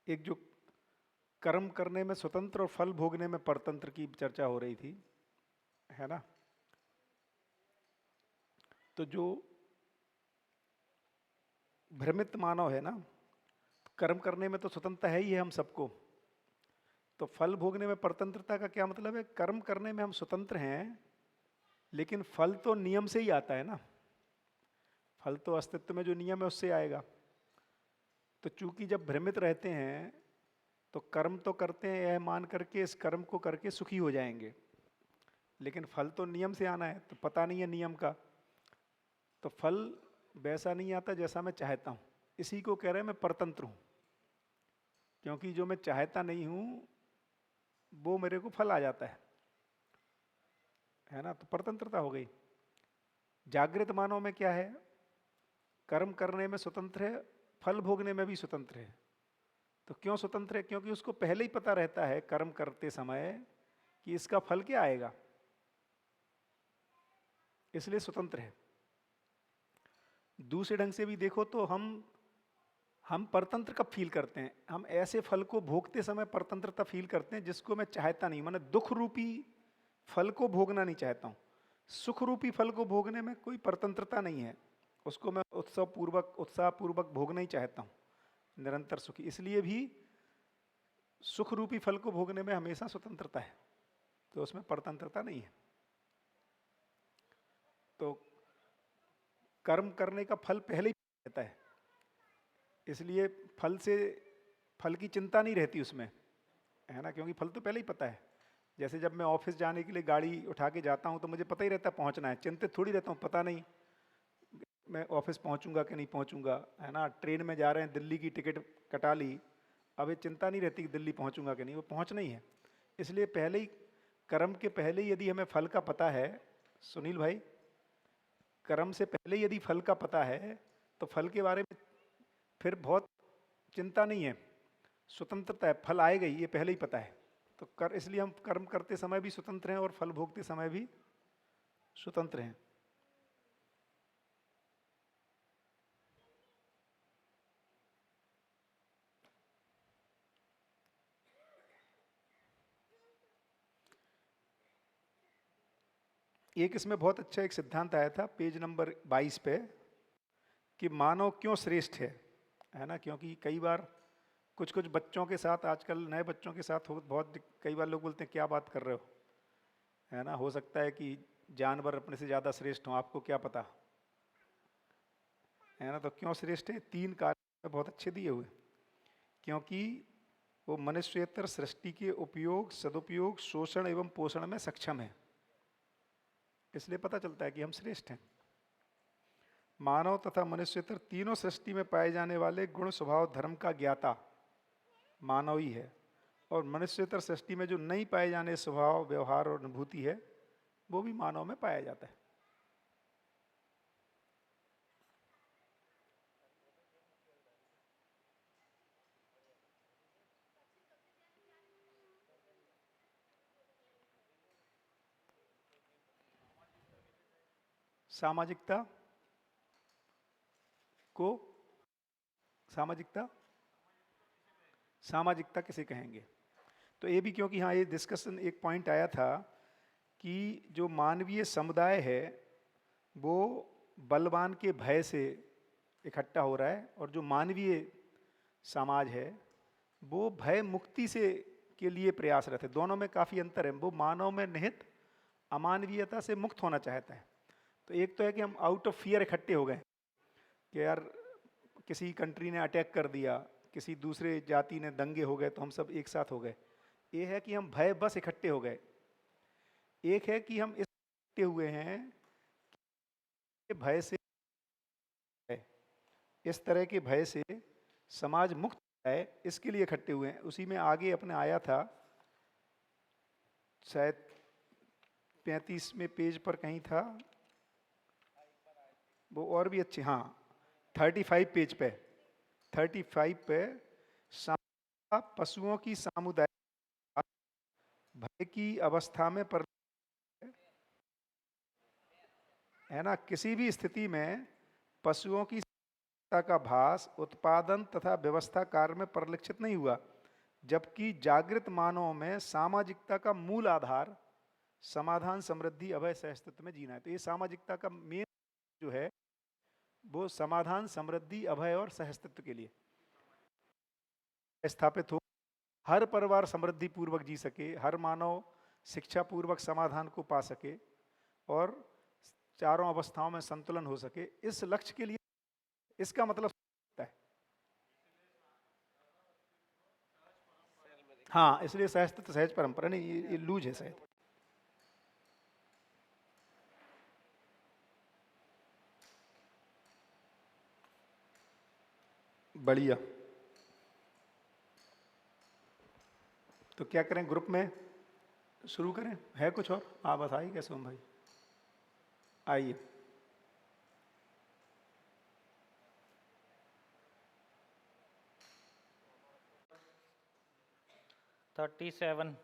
एक जो कर्म करने में स्वतंत्र और फल भोगने में परतंत्र की चर्चा हो रही थी, है ना। तो जो भ्रमित मानव है ना, कर्म करने में तो स्वतंत्रता है ही है हम सबको, तो फल भोगने में परतंत्रता का क्या मतलब है? कर्म करने में हम स्वतंत्र हैं, लेकिन फल तो नियम से ही आता है ना। फल तो अस्तित्व में जो नियम है उससे आएगा। तो चूंकि जब भ्रमित रहते हैं तो कर्म तो करते हैं यह मान करके इस कर्म को करके सुखी हो जाएंगे, लेकिन फल तो नियम से आना है, तो पता नहीं है नियम का, तो फल वैसा नहीं आता जैसा मैं चाहता हूं। इसी को कह रहे हैं मैं परतंत्र हूं, क्योंकि जो मैं चाहता नहीं हूं वो मेरे को फल आ जाता है ना। तो परतंत्रता हो गई। जागृत मानव में क्या है? कर्म करने में स्वतंत्र है, फल भोगने में भी स्वतंत्र है। तो क्यों स्वतंत्र है? क्योंकि उसको पहले ही पता रहता है कर्म करते समय कि इसका फल क्या आएगा, इसलिए स्वतंत्र है। दूसरे ढंग से भी देखो तो हम परतंत्र कब फील करते हैं? हम ऐसे फल को भोगते समय परतंत्रता फील करते हैं जिसको मैं चाहता नहीं, मैंने दुख रूपी फल को भोगना नहीं चाहता हूं। सुख रूपी फल को भोगने में कोई परतंत्रता नहीं है, उसको मैं उत्साह पूर्वक भोगना ही चाहता हूं, निरंतर सुखी। इसलिए भी सुख रूपी फल को भोगने में हमेशा स्वतंत्रता है, तो उसमें परतंत्रता नहीं है। तो कर्म करने का फल पहले ही रहता है, इसलिए फल की चिंता नहीं रहती उसमें, है ना, क्योंकि फल तो पहले ही पता है। जैसे जब मैं ऑफिस जाने के लिए गाड़ी उठा के जाता हूँ तो मुझे पता ही रहता है पहुँचना है, चिंतित थोड़ी रहता हूँ, पता नहीं मैं ऑफिस पहुँचूंगा कि नहीं पहुँचूंगा, है ना। ट्रेन में जा रहे हैं, दिल्ली की टिकट कटा ली, अब ये चिंता नहीं रहती कि दिल्ली पहुँचूंगा कि नहीं, वो पहुँचना ही है। इसलिए पहले ही, कर्म के पहले ही यदि हमें फल का पता है, सुनील भाई, कर्म से पहले यदि फल का पता है तो फल के बारे में फिर बहुत चिंता नहीं है, स्वतंत्रता है, फल आएगा ही, ये पहले ही पता है। तो इसलिए हम कर्म करते समय भी स्वतंत्र हैं और फल भोगते समय भी स्वतंत्र हैं। एक इसमें बहुत अच्छा एक सिद्धांत आया था पेज नंबर 22 पे, कि मानव क्यों श्रेष्ठ है ना। क्योंकि कई बार कुछ कुछ बच्चों के साथ, आजकल नए बच्चों के साथ बहुत कई बार लोग बोलते हैं क्या बात कर रहे हो, है ना। हो सकता है कि जानवर अपने से ज़्यादा श्रेष्ठ हों, आपको क्या पता, है ना। तो क्यों श्रेष्ठ है? 3 कारण बहुत अच्छे दिए हुए। क्योंकि वो मनुष्येतर सृष्टि के उपयोग, सदुपयोग, शोषण एवं पोषण में सक्षम है, इसलिए पता चलता है कि हम श्रेष्ठ हैं। मानव तथा मनुष्येतर तीनों सृष्टि में पाए जाने वाले गुण, स्वभाव, धर्म का ज्ञाता मानव ही है, और मनुष्येतर सृष्टि में जो नहीं पाए जाने स्वभाव, व्यवहार और अनुभूति है, वो भी मानव में पाया जाता है। सामाजिकता को, सामाजिकता सामाजिकता किसे कहेंगे? तो ये भी, क्योंकि हाँ, ये डिस्कशन एक पॉइंट आया था कि जो मानवीय समुदाय है वो बलवान के भय से इकट्ठा हो रहा है, और जो मानवीय समाज है वो भय मुक्ति से के लिए प्रयासरत है। दोनों में काफ़ी अंतर है। वो मानव में निहित अमानवीयता से मुक्त होना चाहता है। तो एक तो है कि हम आउट ऑफ फियर इकट्ठे हो गए कि यार किसी कंट्री ने अटैक कर दिया, किसी दूसरे जाति ने दंगे हो गए, तो हम सब एक साथ हो गए। ये है कि हम भय बस इकट्ठे हो गए। एक है कि हम इकट्ठे हुए हैं कि भय से, इस तरह के भय से समाज मुक्त है, इसके लिए इकट्ठे हुए हैं। उसी में आगे अपने आया था, शायद 35वें पेज पर कहीं था वो, और भी अच्छे, हाँ 35 पेज पे, 35 पे पशुओं की सामुदायिक भय की अवस्था में पर, है ना, किसी भी स्थिति में पशुओं की का भास उत्पादन तथा व्यवस्था कार्य में परिलक्षित नहीं हुआ, जबकि जागृत मानव में सामाजिकता का मूल आधार समाधान, समृद्धि, अभय, सहअस्तित्व में जीना है। तो ये सामाजिकता का मेन जो है वो समाधान, समृद्धि, अभय और सहअस्तित्व के लिए स्थापित हो, हर परिवार समृद्धि पूर्वक जी सके, हर मानव शिक्षा पूर्वक समाधान को पा सके और चारों अवस्थाओं में संतुलन हो सके, इस लक्ष्य के लिए इसका मतलब है। हाँ, इसलिए सहअस्तित्व सहज परंपरा नहीं, ये लूज है शायद। बढ़िया। तो क्या करें, ग्रुप में शुरू करें, है कुछ और? हाँ बस आइए, कैसे सोम भाई आइए। Thirty seven.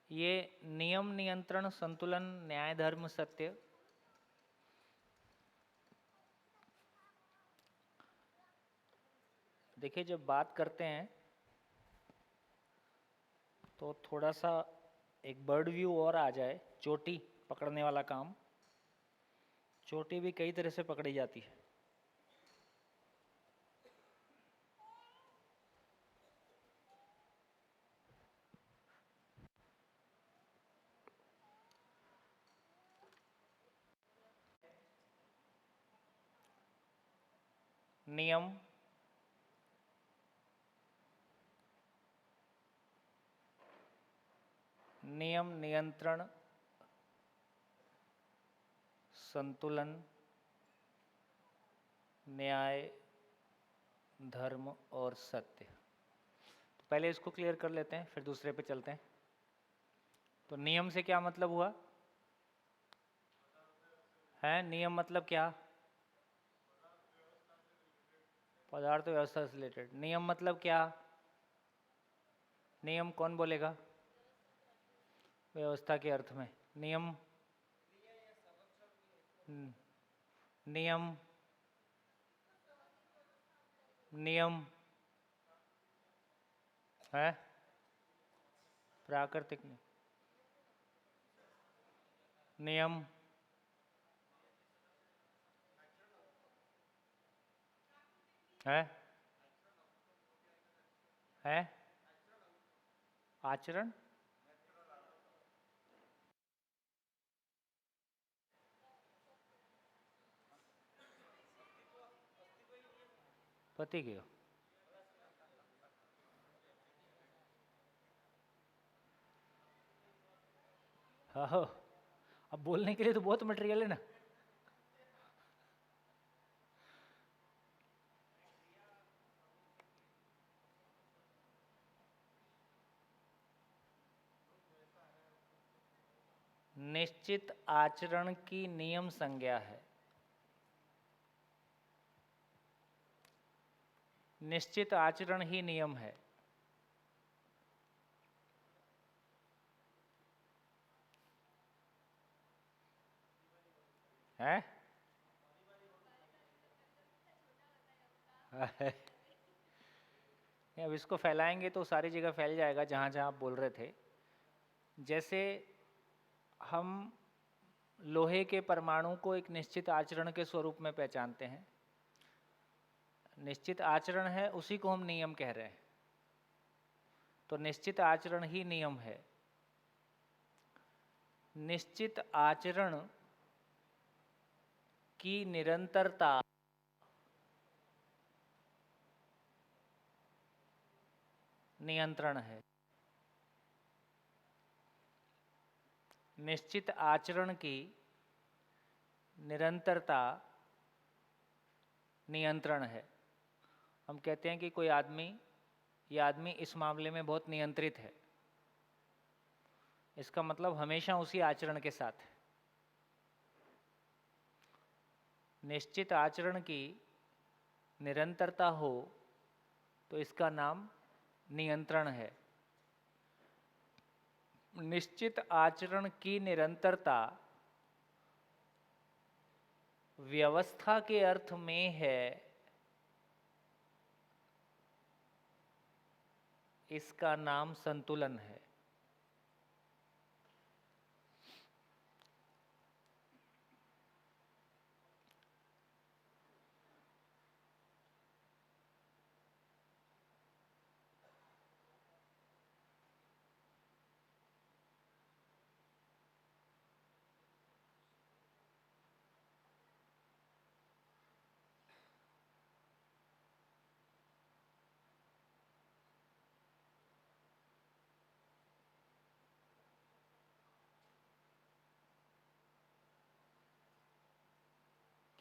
ये नियम, नियंत्रण, संतुलन, न्याय, धर्म, सत्य, देखिए जब बात करते हैं तो थोड़ा सा एक बर्ड व्यू और आ जाए, चोटी पकड़ने वाला काम। चोटी भी कई तरह से पकड़ी जाती है। नियम, नियम, नियंत्रण, संतुलन, न्याय, धर्म और सत्य। तो पहले इसको क्लियर कर लेते हैं, फिर दूसरे पे चलते हैं। तो नियम से क्या मतलब हुआ है? नियम मतलब क्या? पदार्थ व्यवस्था से रिलेटेड। नियम मतलब क्या? नियम कौन बोलेगा? व्यवस्था के अर्थ में नियम। नियम, नियम है प्राकृतिक नियम, है आचरण। पति के हाँ, अब बोलने के लिए तो बहुत मटेरियल है ना। निश्चित आचरण की नियम संज्ञा है। निश्चित आचरण ही नियम है। हैं? अब इसको फैलाएंगे तो सारी जगह फैल जाएगा जहाँ जहाँ आप बोल रहे थे। जैसे हम लोहे के परमाणु को एक निश्चित आचरण के स्वरूप में पहचानते हैं। निश्चित आचरण है, उसी को हम नियम कह रहे हैं। तो निश्चित आचरण ही नियम है। निश्चित आचरण की निरंतरता नियंत्रण है। निश्चित आचरण की निरंतरता नियंत्रण है। हम कहते हैं कि कोई आदमी या आदमी इस मामले में बहुत नियंत्रित है, इसका मतलब हमेशा उसी आचरण के साथ है। निश्चित आचरण की निरंतरता हो तो इसका नाम नियंत्रण है। निश्चित आचरण की निरंतरता व्यवस्था के अर्थ में है, इसका नाम संतुलन है।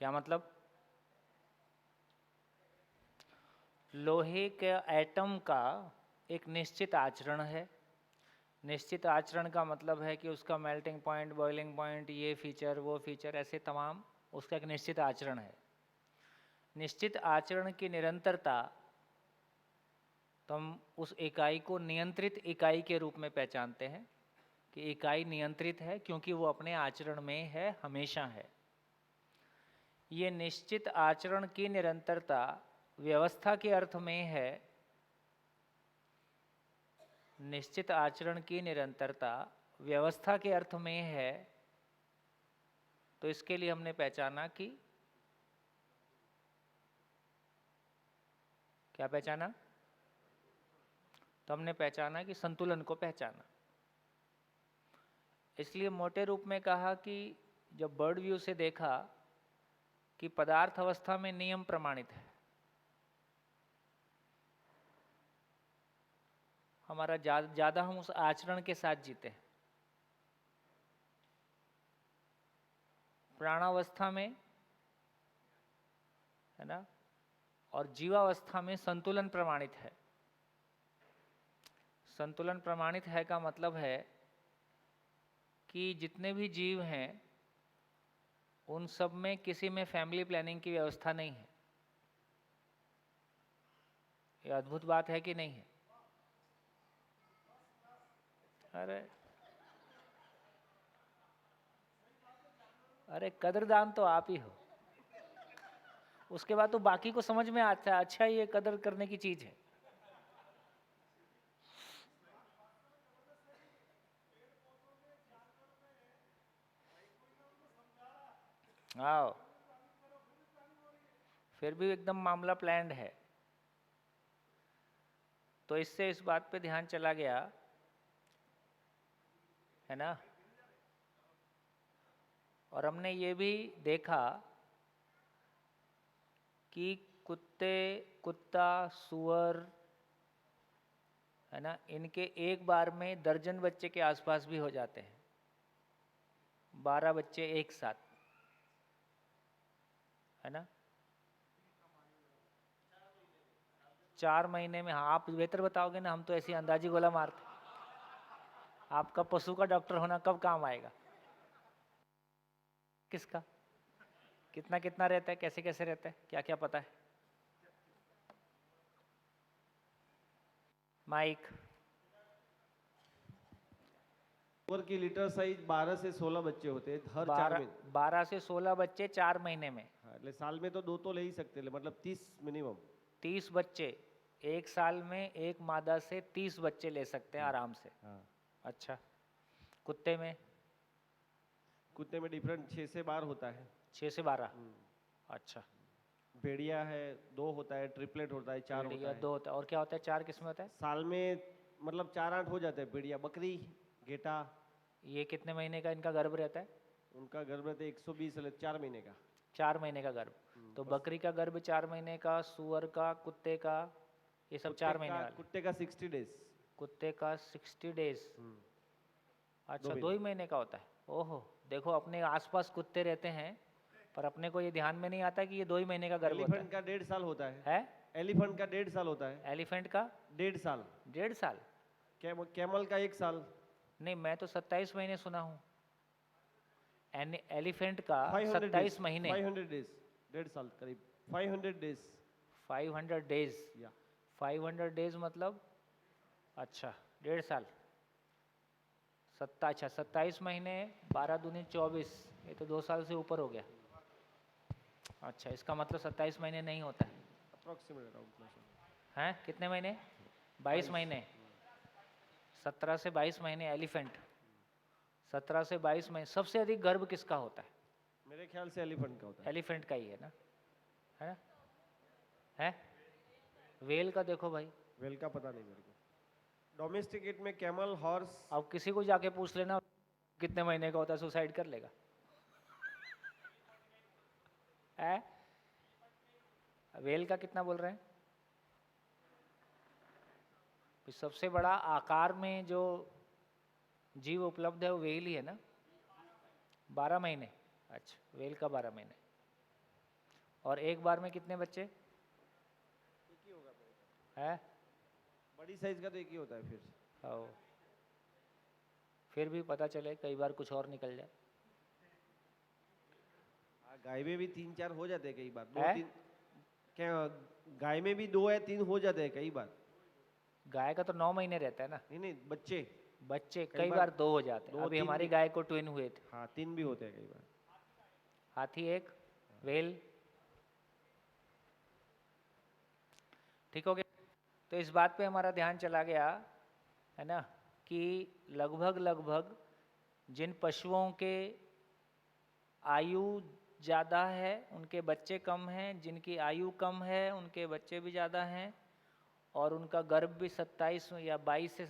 क्या मतलब? लोहे के एटम का एक निश्चित आचरण है। निश्चित आचरण का मतलब है कि उसका मेल्टिंग पॉइंट, बॉइलिंग पॉइंट, ये फीचर, वो फीचर, ऐसे तमाम उसका एक निश्चित आचरण है। निश्चित आचरण की निरंतरता तो हम उस इकाई को नियंत्रित इकाई के रूप में पहचानते हैं कि इकाई नियंत्रित है क्योंकि वो अपने आचरण में है, हमेशा है। ये निश्चित आचरण की निरंतरता व्यवस्था के अर्थ में है। निश्चित आचरण की निरंतरता व्यवस्था के अर्थ में है, तो इसके लिए हमने पहचाना कि क्या पहचाना? तो हमने पहचाना कि संतुलन को पहचाना। इसलिए मोटे रूप में कहा कि जब बर्ड व्यू से देखा कि पदार्थ अवस्था में नियम प्रमाणित है, हमारा ज्यादा हम उस आचरण के साथ जीते हैं। प्राणावस्था में, है ना, और जीवावस्था में संतुलन प्रमाणित है। संतुलन प्रमाणित है का मतलब है कि जितने भी जीव हैं उन सब में किसी में फैमिली प्लानिंग की व्यवस्था नहीं है। ये अद्भुत बात है कि नहीं है? अरे कदरदान तो आप ही हो। उसके बाद तो बाकी को समझ में आता है, अच्छा ये कदर करने की चीज है। आओ, फिर भी एकदम मामला प्लान्ड है। तो इससे इस बात पे ध्यान चला गया, है ना। और हमने ये भी देखा कि कुत्ता, सुअर, है ना, इनके एक बार में दर्जन बच्चे के आसपास भी हो जाते हैं। 12 बच्चे एक साथ, है ना। 4 महीने में। हाँ, आप बेहतर बताओगे ना, हम तो ऐसी अंदाजी गोला मारते। आपका पशु का डॉक्टर होना कब काम आएगा? किसका? कितना कितना रहता है, कैसे कैसे रहता है, क्या क्या पता है? माइक। सुअर की लिटर साइज 12 से 16 बच्चे होते हैं हर 4 महीने। 12 से 16 बच्चे 4 महीने में। हाँ, એટલે साल में तो 2 तो ले ही सकते हैं, मतलब 30 मिनिमम। 30 बच्चे एक साल में एक मादा से 30 बच्चे ले सकते हैं आराम से। हाँ। अच्छा, कुत्ते में? कुत्ते में डिफरेंट 6 से 12 होता है। 6 से 12। अच्छा। भेड़िया है 2 होता है, ट्रिपलेट होता है 4 होता है। 2 होता है। और क्या होता है 4 किस में होता है? साल में मतलब 4-8 हो जाते हैं। भेड़िया, बकरी, गेटा। ये कितने महीने का इनका गर्भ रहता है? उनका गर्भ रहता है 120 4 महीने का। 4 महीने का गर्भ। तो बकरी का गर्भ 4 महीने का, सुअर का, कुत्ते का, ये सब 4 महीने वाले। कुत्ते का 60 डेज। कुत्ते का 60 डेज। अच्छा, दो 2 ही महीने का होता है। ओहो, देखो अपने आसपास कुत्ते रहते हैं पर अपने को ये ध्यान में नहीं आता कि ये 2 ही महीने का गर्भ होता एलिफेंट का 1.5 साल होता है। है। एलिफेंट का 1.5 साल होता है। एलिफेंट का 1.5 साल। 1.5 साल? कैमल का 1 साल। नहीं, मैं तो 27 महीने सुना हूँ। एलिफेंट का 500 27 days, महीने। 500 days, 1.5 साल करीब। 500 days 500 डेज। या 500 डेज मतलब अच्छा 1.5 साल। अच्छा 27 महीने 12 दूनी 24, ये तो 2 साल से ऊपर हो गया। अच्छा, इसका मतलब 27 महीने नहीं होता है। अप्रोक्सीमेट अराउंड हैं कितने महीने? 22 महीने। 17 से 22 महीने एलिफेंट। 17 से 22 महीने। सबसे अधिक गर्भ किसका होता है? मेरे ख्याल से एलिफेंट का होता है। एलिफेंट का ही है ना? है ना? है? वेल का देखो भाई। वेल का पता नहीं मेरे को। डोमेस्टिकेट में कैमल, हॉर्स। अब किसी को जाके पूछ लेना कितने महीने का होता है, सुसाइड कर लेगा। है? वेल का कितना बोल रहे हैं? सबसे बड़ा आकार में जो जीव उपलब्ध है वो वेल ही है ना? 12 महीने। अच्छा, वेल का 12 महीने। और एक बार में कितने बच्चे? एक ही होगा है? बड़ी साइज का तो एक ही होता है फिर। ओ, फिर भी पता चले कई बार कुछ और निकल जाए। गाय में भी 3-4 हो जाते हैं कई बार। है? 2-3 क्या? गाय में भी 2 या 3 हो जाते हैं कई बार। गाय का तो 9 महीने रहता है ना। नहीं नहीं, बच्चे। बच्चे कई कई बार बार 2 हो जाते हैं। 2, अभी 3 हमारी भी। गाय को ट्विन हुए थे। हाँ, 3 भी होते हैं कई बार। हाथी एक, वेल। ठीक हो गया। तो इस बात पे हमारा ध्यान चला गया है ना कि लगभग जिन पशुओं के आयु ज़्यादा है उनके बच्चे कम हैं, जिनकी आयु कम है उनके बच्चे भी ज़्यादा हैं, और उनका गर्भ भी 27 या 22 से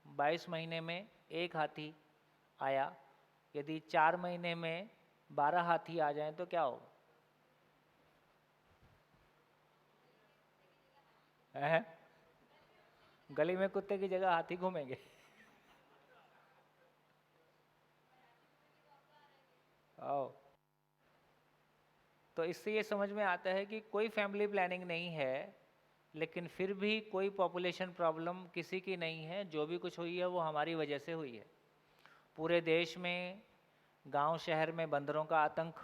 22 महीने में एक हाथी आया। यदि 4 महीने में 12 हाथी आ जाएं तो क्या होगा? है? गली में कुत्ते की जगह हाथी घूमेंगे। आओ। तो इससे ये समझ में आता है कि कोई फैमिली प्लानिंग नहीं है, लेकिन फिर भी कोई पॉपुलेशन प्रॉब्लम किसी की नहीं है। जो भी कुछ हुई है वो हमारी वजह से हुई है। पूरे देश में गांव शहर में बंदरों का आतंक,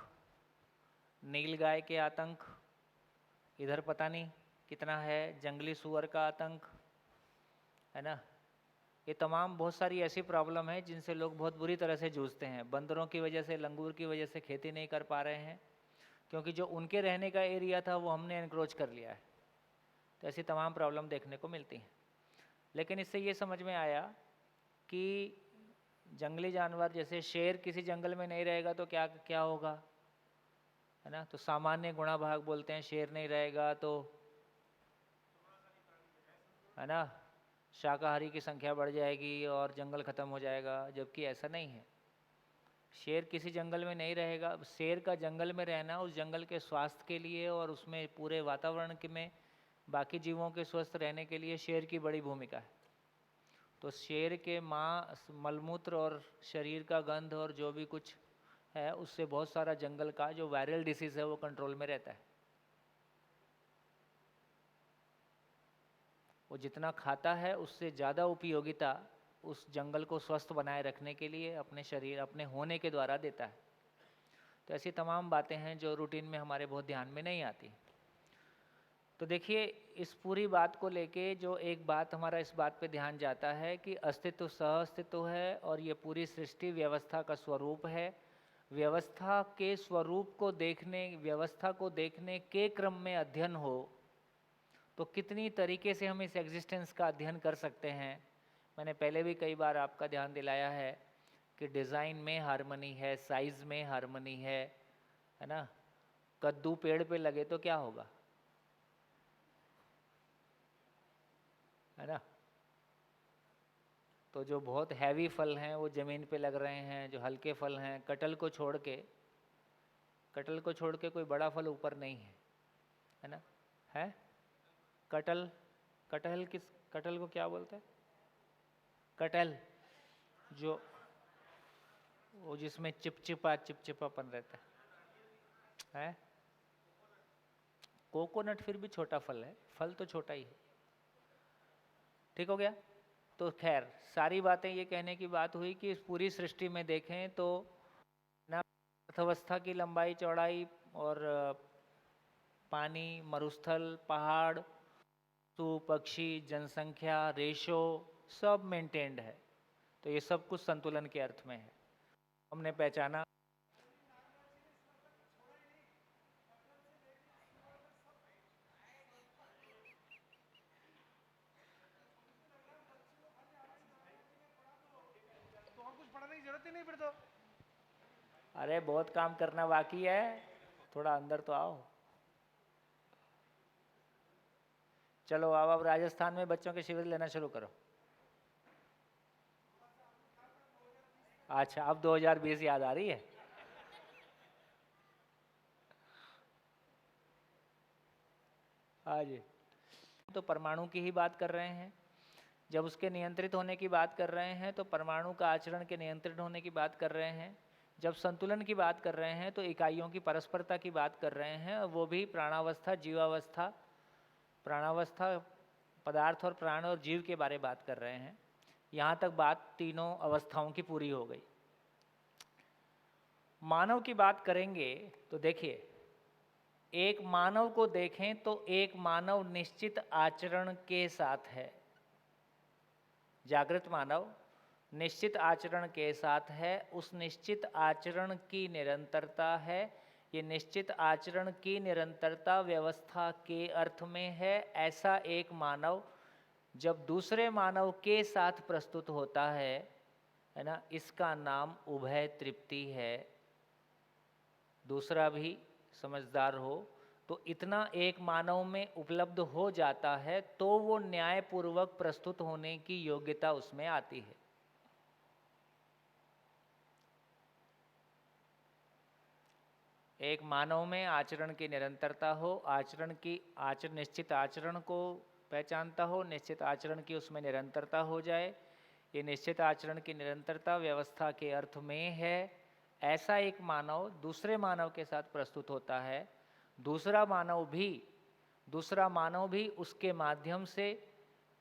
नीलगाय के आतंक, इधर पता नहीं कितना है, जंगली सुअर का आतंक, है ना। ये तमाम बहुत सारी ऐसी प्रॉब्लम है जिनसे लोग बहुत बुरी तरह से जूझते हैं। बंदरों की वजह से, लंगूर की वजह से खेती नहीं कर पा रहे हैं, क्योंकि जो उनके रहने का एरिया था वो हमने एनक्रोच कर लिया है। तो ऐसी तमाम प्रॉब्लम देखने को मिलती हैं। लेकिन इससे ये समझ में आया कि जंगली जानवर जैसे शेर किसी जंगल में नहीं रहेगा तो क्या क्या होगा, है ना। तो सामान्य गुणा भाग बोलते हैं, शेर नहीं रहेगा तो, है ना, शाकाहारी की संख्या बढ़ जाएगी और जंगल ख़त्म हो जाएगा, जबकि ऐसा नहीं है। शेर किसी जंगल में नहीं रहेगा। शेर का जंगल में रहना उस जंगल के स्वास्थ्य के लिए और उसमें पूरे वातावरण के में बाकी जीवों के स्वस्थ रहने के लिए शेर की बड़ी भूमिका है। तो शेर के मलमूत्र और शरीर का गंध और जो भी कुछ है उससे बहुत सारा जंगल का जो वायरल डिसीज़ है वो कंट्रोल में रहता है। वो जितना खाता है उससे ज़्यादा उपयोगिता उस जंगल को स्वस्थ बनाए रखने के लिए अपने शरीर, अपने होने के द्वारा देता है। तो ऐसी तमाम बातें हैं जो रूटीन में हमारे बहुत ध्यान में नहीं आती। तो देखिए, इस पूरी बात को लेके जो एक बात हमारा इस बात पे ध्यान जाता है कि अस्तित्व सह अस्तित्व है और ये पूरी सृष्टि व्यवस्था का स्वरूप है। व्यवस्था के स्वरूप को देखने, व्यवस्था को देखने के क्रम में अध्ययन हो तो कितनी तरीके से हम इस एग्जिस्टेंस का अध्ययन कर सकते हैं। मैंने पहले भी कई बार आपका ध्यान दिलाया है कि डिज़ाइन में हार्मनी है, साइज़ में हार्मनी है ना। कद्दू पेड़ पे लगे तो क्या होगा, है ना। तो जो बहुत हैवी फल हैं वो ज़मीन पे लग रहे हैं, जो हल्के फल हैं, कटहल को छोड़ के कोई बड़ा फल ऊपर नहीं है ना। है कटहल, कटहल को क्या बोलते हैं? कटहल, जो वो जिसमें चिपचिपापन रहता है? कोकोनट फिर भी छोटा फल है, फल तो छोटा ही है। ठीक हो गया? तो खैर सारी बातें ये कहने की बात हुई कि इस पूरी सृष्टि में देखें तो ना अर्थव्यवस्था की लंबाई चौड़ाई और पानी, मरुस्थल, पहाड़, पशु पक्षी, जनसंख्या, रेशो सब मेंटेन्ड है। तो ये सब कुछ संतुलन के अर्थ में है। हमने पहचाना तो और कुछ पढ़ने की जरूरत ही नहीं फिर तो। अरे बहुत काम करना बाकी है, थोड़ा अंदर तो आओ। चलो अब राजस्थान में बच्चों के शिविर लेना शुरू करो। अच्छा अब 2020 याद आ रही है। हाँ जी, तो परमाणु की ही बात कर रहे हैं। जब उसके नियंत्रित होने की बात कर रहे हैं तो परमाणु का आचरण के नियंत्रित होने की बात कर रहे हैं। जब संतुलन की बात कर रहे हैं तो इकाइयों की परस्परता की बात कर रहे हैं, और वो भी प्राणावस्था, जीवावस्था, प्राणावस्था पदार्थ और प्राण और जीव के बारे में बात कर रहे हैं। यहाँ तक बात तीनों अवस्थाओं की पूरी हो गई। मानव की बात करेंगे तो देखिए, एक मानव को देखें तो एक मानव निश्चित आचरण के साथ है। जागृत मानव निश्चित आचरण के साथ है, उस निश्चित आचरण की निरंतरता है। ये निश्चित आचरण की निरंतरता व्यवस्था के अर्थ में है। ऐसा एक मानव जब दूसरे मानव के साथ प्रस्तुत होता है ना, इसका नाम उभय तृप्ति है। दूसरा भी समझदार हो तो इतना एक मानव में उपलब्ध हो जाता है तो वो न्यायपूर्वक प्रस्तुत होने की योग्यता उसमें आती है। एक मानव में आचरण की निरंतरता हो, निश्चित आचरण को पहचानता हो, निश्चित आचरण की उसमें निरंतरता हो जाए। ये निश्चित आचरण की निरंतरता व्यवस्था के अर्थ में है। ऐसा एक मानव दूसरे मानव के साथ प्रस्तुत होता है। दूसरा मानव भी उसके माध्यम से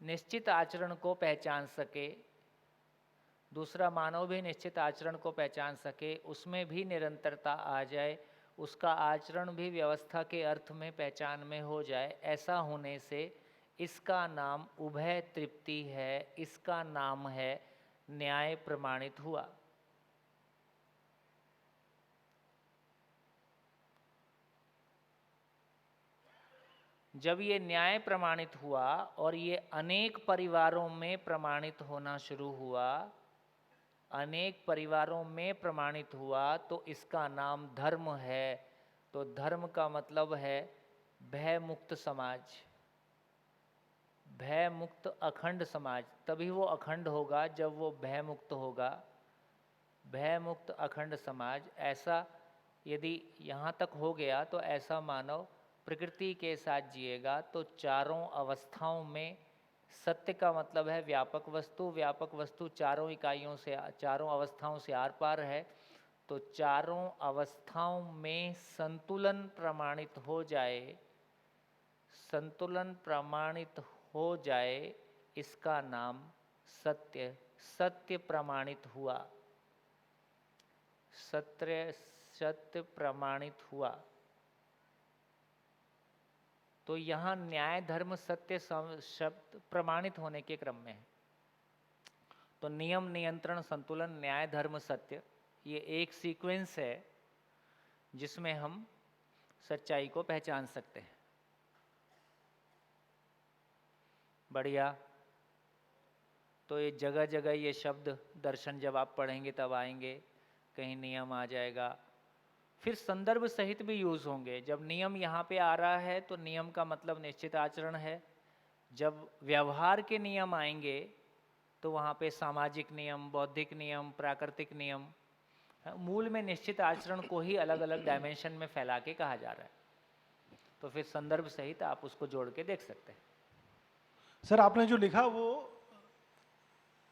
निश्चित आचरण को पहचान सके। दूसरा मानव भी निश्चित आचरण को पहचान सके, उसमें भी निरंतरता आ जाए, उसका आचरण भी व्यवस्था के अर्थ में पहचान में हो जाए। ऐसा होने से इसका नाम उभय तृप्ति है, इसका नाम है न्याय प्रमाणित हुआ। जब ये न्याय प्रमाणित हुआ और ये अनेक परिवारों में प्रमाणित होना शुरू हुआ, अनेक परिवारों में प्रमाणित हुआ, तो इसका नाम धर्म है। तो धर्म का मतलब है भय मुक्त समाज, भय मुक्त अखंड समाज। तभी वो अखंड होगा जब वो भय मुक्त होगा। भय मुक्त अखंड समाज, ऐसा यदि यहाँ तक हो गया तो ऐसा मानव प्रकृति के साथ जिएगा। तो चारों अवस्थाओं में, सत्य का मतलब है व्यापक वस्तु, व्यापक वस्तु चारों इकाइयों से, चारों अवस्थाओं से आर पार है। तो चारों अवस्थाओं में संतुलन प्रमाणित हो जाए, संतुलन प्रमाणित हो जाए, इसका नाम सत्य, सत्य प्रमाणित हुआ। सत्य प्रमाणित हुआ। तो यहाँ न्याय धर्म सत्य शब्द प्रमाणित होने के क्रम में है। तो नियम, नियंत्रण, संतुलन, न्याय धर्म सत्य, ये एक सीक्वेंस है जिसमें हम सच्चाई को पहचान सकते हैं। बढ़िया। तो ये जगह जगह ये शब्द दर्शन जब आप पढ़ेंगे तब आएंगे, कहीं नियम आ जाएगा, फिर संदर्भ सहित भी यूज होंगे। जब नियम यहाँ पे आ रहा है तो नियम का मतलब निश्चित आचरण है। जब व्यवहार के नियम आएंगे तो वहाँ पे सामाजिक नियम, बौद्धिक नियम, प्राकृतिक नियम, मूल में निश्चित आचरण को ही अलग अलग डायमेंशन में फैला के कहा जा रहा है। तो फिर संदर्भ सहित आप उसको जोड़ के देख सकते हैं। सर आपने जो लिखा वो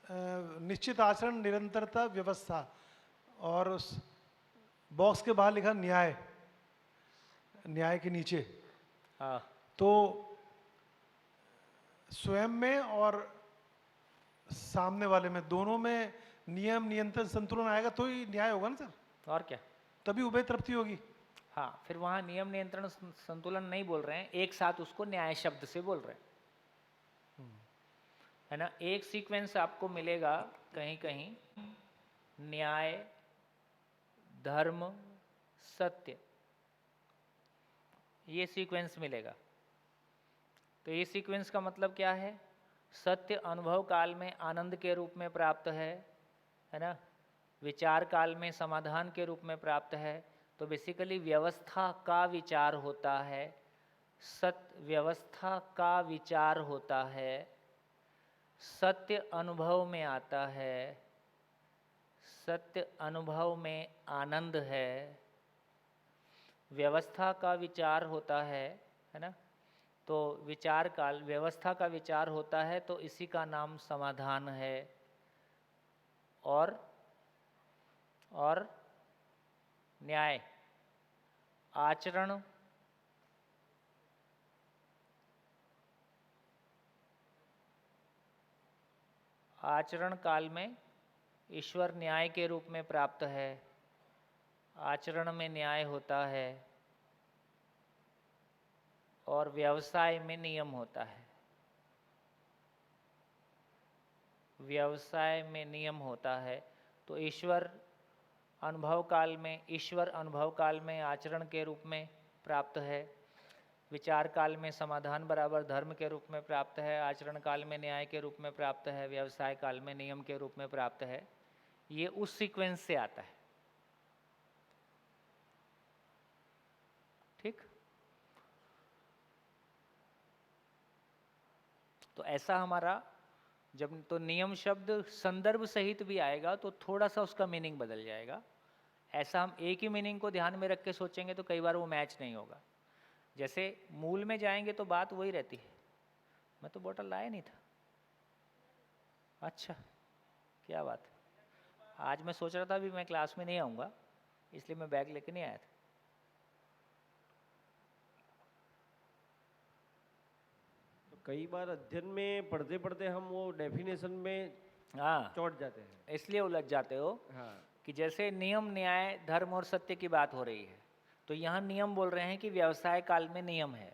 निश्चित आचरण, निरंतरता, व्यवस्था, और उस बॉक्स के बाहर लिखा न्याय, न्याय के नीचे। हाँ, तो स्वयं में और सामने वाले में, दोनों में नियम नियंत्रण संतुलन आएगा तो ही न्याय होगा ना सर, और क्या। तभी उभय तृप्ति होगी। हाँ, फिर वहाँ नियम नियंत्रण संतुलन नहीं बोल रहे हैं, एक साथ उसको न्याय शब्द से बोल रहे हैं, है ना। एक सीक्वेंस आपको मिलेगा कहीं कहीं, न्याय, धर्म, सत्य, ये सीक्वेंस मिलेगा। तो ये सीक्वेंस का मतलब क्या है? सत्य अनुभव काल में आनंद के रूप में प्राप्त है ना, विचार काल में समाधान के रूप में प्राप्त है। तो बेसिकली व्यवस्था का विचार होता है, सत्य व्यवस्था का विचार होता है, सत्य अनुभव में आता है, सत्य अनुभव में आनंद है, व्यवस्था का विचार होता है ना। तो विचार काल, व्यवस्था का विचार होता है तो इसी का नाम समाधान है। और न्याय, आचरण, आचरण काल में ईश्वर न्याय के रूप में प्राप्त है, आचरण में न्याय होता है, और व्यवसाय में नियम होता है, व्यवसाय में नियम होता है। तो ईश्वर अनुभव काल में आचरण के रूप में प्राप्त है, विचार काल में समाधान बराबर धर्म के रूप में प्राप्त है, आचरण काल में न्याय के रूप में प्राप्त है, व्यवसाय काल में नियम के रूप में प्राप्त है। ये उस सीक्वेंस से आता है, ठीक। तो ऐसा हमारा जब तो नियम शब्द संदर्भ सहित भी आएगा तो थोड़ा सा उसका मीनिंग बदल जाएगा। ऐसा हम एक ही मीनिंग को ध्यान में रख के सोचेंगे तो कई बार वो मैच नहीं होगा। जैसे मूल में जाएंगे तो बात वही रहती है। मैं तो बोतल लाया नहीं था। अच्छा, क्या बात है। आज मैं सोच रहा था अभी मैं क्लास में नहीं आऊँगा, इसलिए मैं बैग लेके नहीं आया था। तो कई बार अध्ययन में पढ़ते पढ़ते हम वो डेफिनेशन में हाँ, चौंट जाते हैं। इसलिए उलझ जाते हो हाँ, कि जैसे नियम, न्याय, धर्म और सत्य की बात हो रही है तो यहाँ नियम बोल रहे हैं कि व्यवसाय काल में नियम है।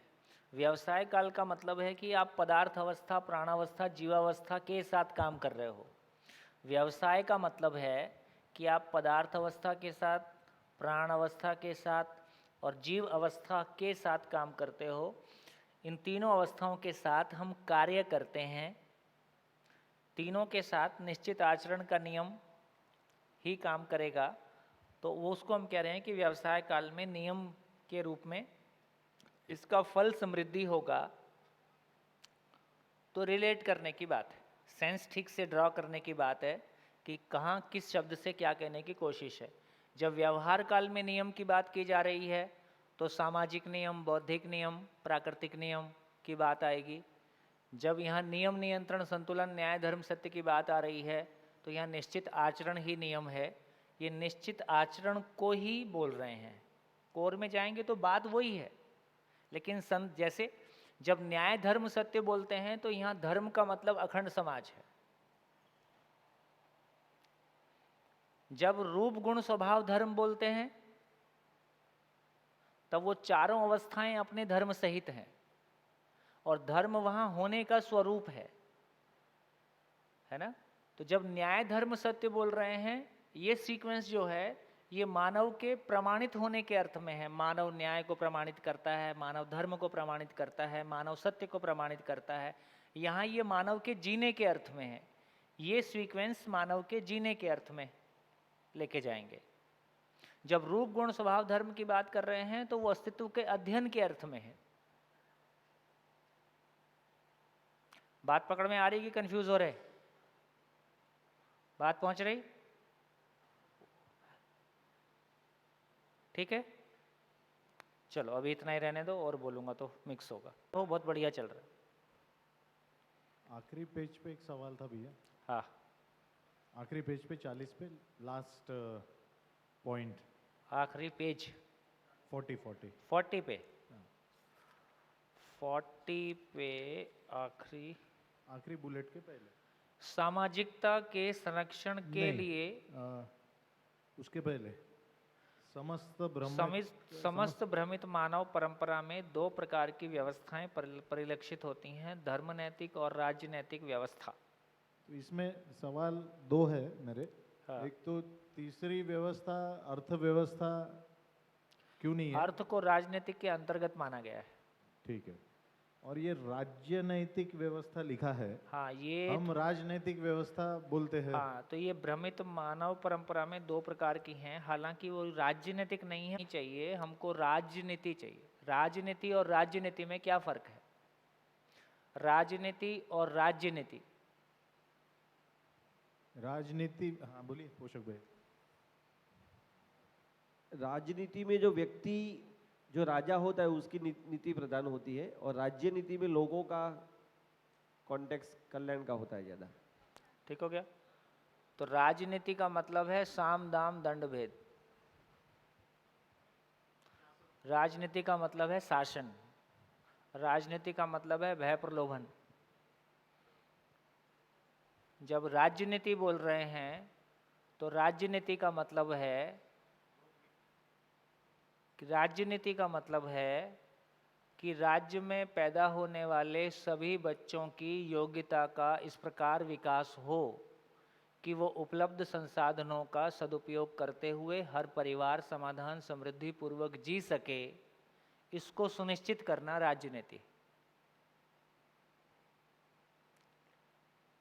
व्यवसाय काल का मतलब है कि आप पदार्थ अवस्था, प्राणावस्था, जीवावस्था के साथ काम कर रहे हो। व्यवसाय का मतलब है कि आप पदार्थ अवस्था के साथ, प्राण अवस्था के साथ और जीव अवस्था के साथ काम करते हो। इन तीनों अवस्थाओं के साथ हम कार्य करते हैं। तीनों के साथ निश्चित आचरण का नियम ही काम करेगा। तो वो उसको हम कह रहे हैं कि व्यवसाय काल में नियम के रूप में इसका फल समृद्धि होगा। तो रिलेट करने की बात है, सेंस ठीक से ड्रॉ करने की बात है कि कहाँ किस शब्द से क्या कहने की कोशिश है। जब व्यवहार काल में नियम की बात की जा रही है तो सामाजिक नियम, बौद्धिक नियम, प्राकृतिक नियम की बात आएगी। जब यहाँ नियम, नियंत्रण, संतुलन, न्याय, धर्म, सत्य की बात आ रही है तो यहाँ निश्चित आचरण ही नियम है। ये निश्चित आचरण को ही बोल रहे हैं। कोर में जाएंगे तो बात वही है, लेकिन जैसे जब न्याय, धर्म, सत्य बोलते हैं तो यहाँ धर्म का मतलब अखंड समाज है। जब रूप, गुण, स्वभाव, धर्म बोलते हैं तब वो चारों अवस्थाएं अपने धर्म सहित हैं और धर्म वहां होने का स्वरूप है ना। तो जब न्याय, धर्म, सत्य बोल रहे हैं, ये सीक्वेंस जो है ये मानव के प्रमाणित होने के अर्थ में है। मानव न्याय को प्रमाणित करता है, मानव धर्म को प्रमाणित करता है, मानव सत्य को प्रमाणित करता है। यहाँ ये मानव के जीने के अर्थ में है। ये सीक्वेंस मानव के जीने के अर्थ में लेके जाएंगे। जब रूप, गुण, स्वभाव, धर्म की बात कर रहे हैं तो वो अस्तित्व के अध्ययन के अर्थ में है। बात पकड़ में आ रही कि कंफ्यूज हो रहे? बात पहुंच रही? ठीक है, चलो अभी इतना ही रहने दो, और बोलूंगा तो मिक्स होगा। तो बहुत बढ़िया चल रहा है। आखिरी पेज पे एक सवाल था भैया। हाँ, आखिरी पेज पे 40 पे लास्ट पॉइंट आखिरी पेज 40 40 पे 40 पे आखिरी आखिरी बुलेट के पहले सामाजिकता के संरक्षण के नहीं, लिए उसके पहले समस्त भ्रमित मानव परंपरा में दो प्रकार की व्यवस्थाएं परिलक्षित होती हैं, धर्म नैतिक और राजनैतिक व्यवस्था। तो इसमें सवाल दो है मेरे। हाँ। एक तो तीसरी व्यवस्था अर्थव्यवस्था क्यों नहीं है? अर्थ को राजनीतिक के अंतर्गत माना गया है। ठीक है। और ये राजनैतिक व्यवस्था लिखा है। हाँ, ये हम राजनैतिक व्यवस्था बोलते हैं। हाँ, तो ये भ्रमित मानव परंपरा में दो प्रकार की हैं, हालांकि वो राजनीतिक नहीं है। चाहिए हमको राजनीति चाहिए। राजनीति और राजनीति में क्या फर्क है? राजनीति और राज्यनीति। राजनीति, हाँ बोलिए पोषक भाई। राजनीति में जो व्यक्ति जो राजा होता है उसकी नीति प्रधान होती है, और राज्य नीति में लोगों का कॉन्टेक्स्ट कल्याण का होता है ज्यादा। ठीक हो गया? तो राजनीति का मतलब है साम दाम दंड भेद। राजनीति का मतलब है शासन। राजनीति का मतलब है भय प्रलोभन। जब राजनीति बोल रहे हैं तो राजनीति का मतलब है राजनीति का मतलब है कि राज्य में पैदा होने वाले सभी बच्चों की योग्यता का इस प्रकार विकास हो कि वो उपलब्ध संसाधनों का सदुपयोग करते हुए हर परिवार समाधान समृद्धि पूर्वक जी सके, इसको सुनिश्चित करना राजनीति।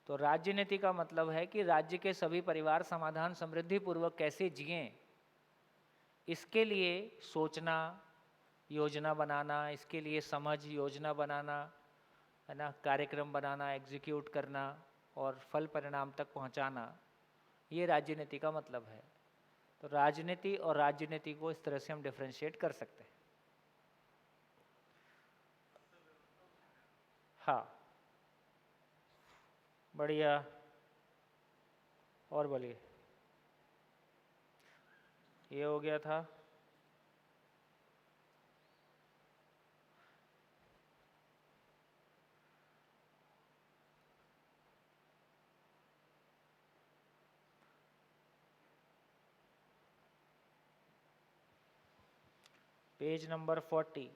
तो राजनीति का मतलब है कि राज्य के सभी परिवार समाधान समृद्धि पूर्वक कैसे जिएं, इसके लिए सोचना, योजना बनाना, इसके लिए समझ योजना बनाना, है ना, कार्यक्रम बनाना, एग्जीक्यूट करना और फल परिणाम तक पहुंचाना, ये राजनीति का मतलब है। तो राजनीति और राजनीति को इस तरह से हम डिफरेंशिएट कर सकते हैं। हाँ, बढ़िया। और बोलिए। ये हो गया था। Page number 40।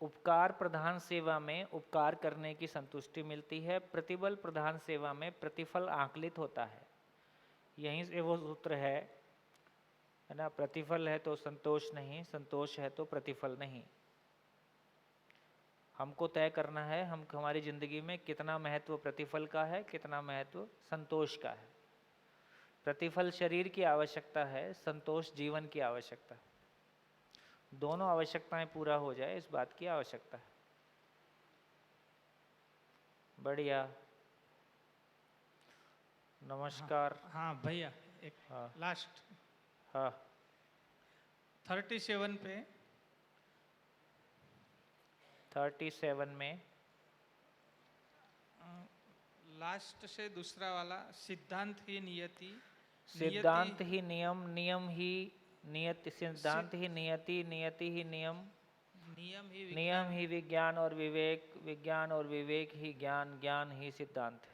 उपकार प्रधान सेवा में उपकार करने की संतुष्टि मिलती है, प्रतिबल प्रधान सेवा में प्रतिफल आकलित होता है। यहीं से वो सूत्र है ना, प्रतिफल है तो संतोष नहीं, संतोष है तो प्रतिफल नहीं। हमको तय करना है हम हमारी जिंदगी में कितना महत्व प्रतिफल का है, कितना महत्व संतोष का है। प्रतिफल शरीर की आवश्यकता है, संतोष जीवन की आवश्यकता है। दोनों आवश्यकताएं पूरा हो जाए, इस बात की आवश्यकता है। बढ़िया, नमस्कार। हाँ भैया, एक हाँ। लास्ट हाँ 37 पे 37 में लास्ट से दूसरा वाला, सिद्धांत ही नियति, सिद्धांत ही नियम, नियम ही नियति, सिद्धांत ही नियति, नियति ही नियम, नियम ही विज्ञान और विवेक, विज्ञान और विवेक ही ज्ञान, ज्ञान ही सिद्धांत है।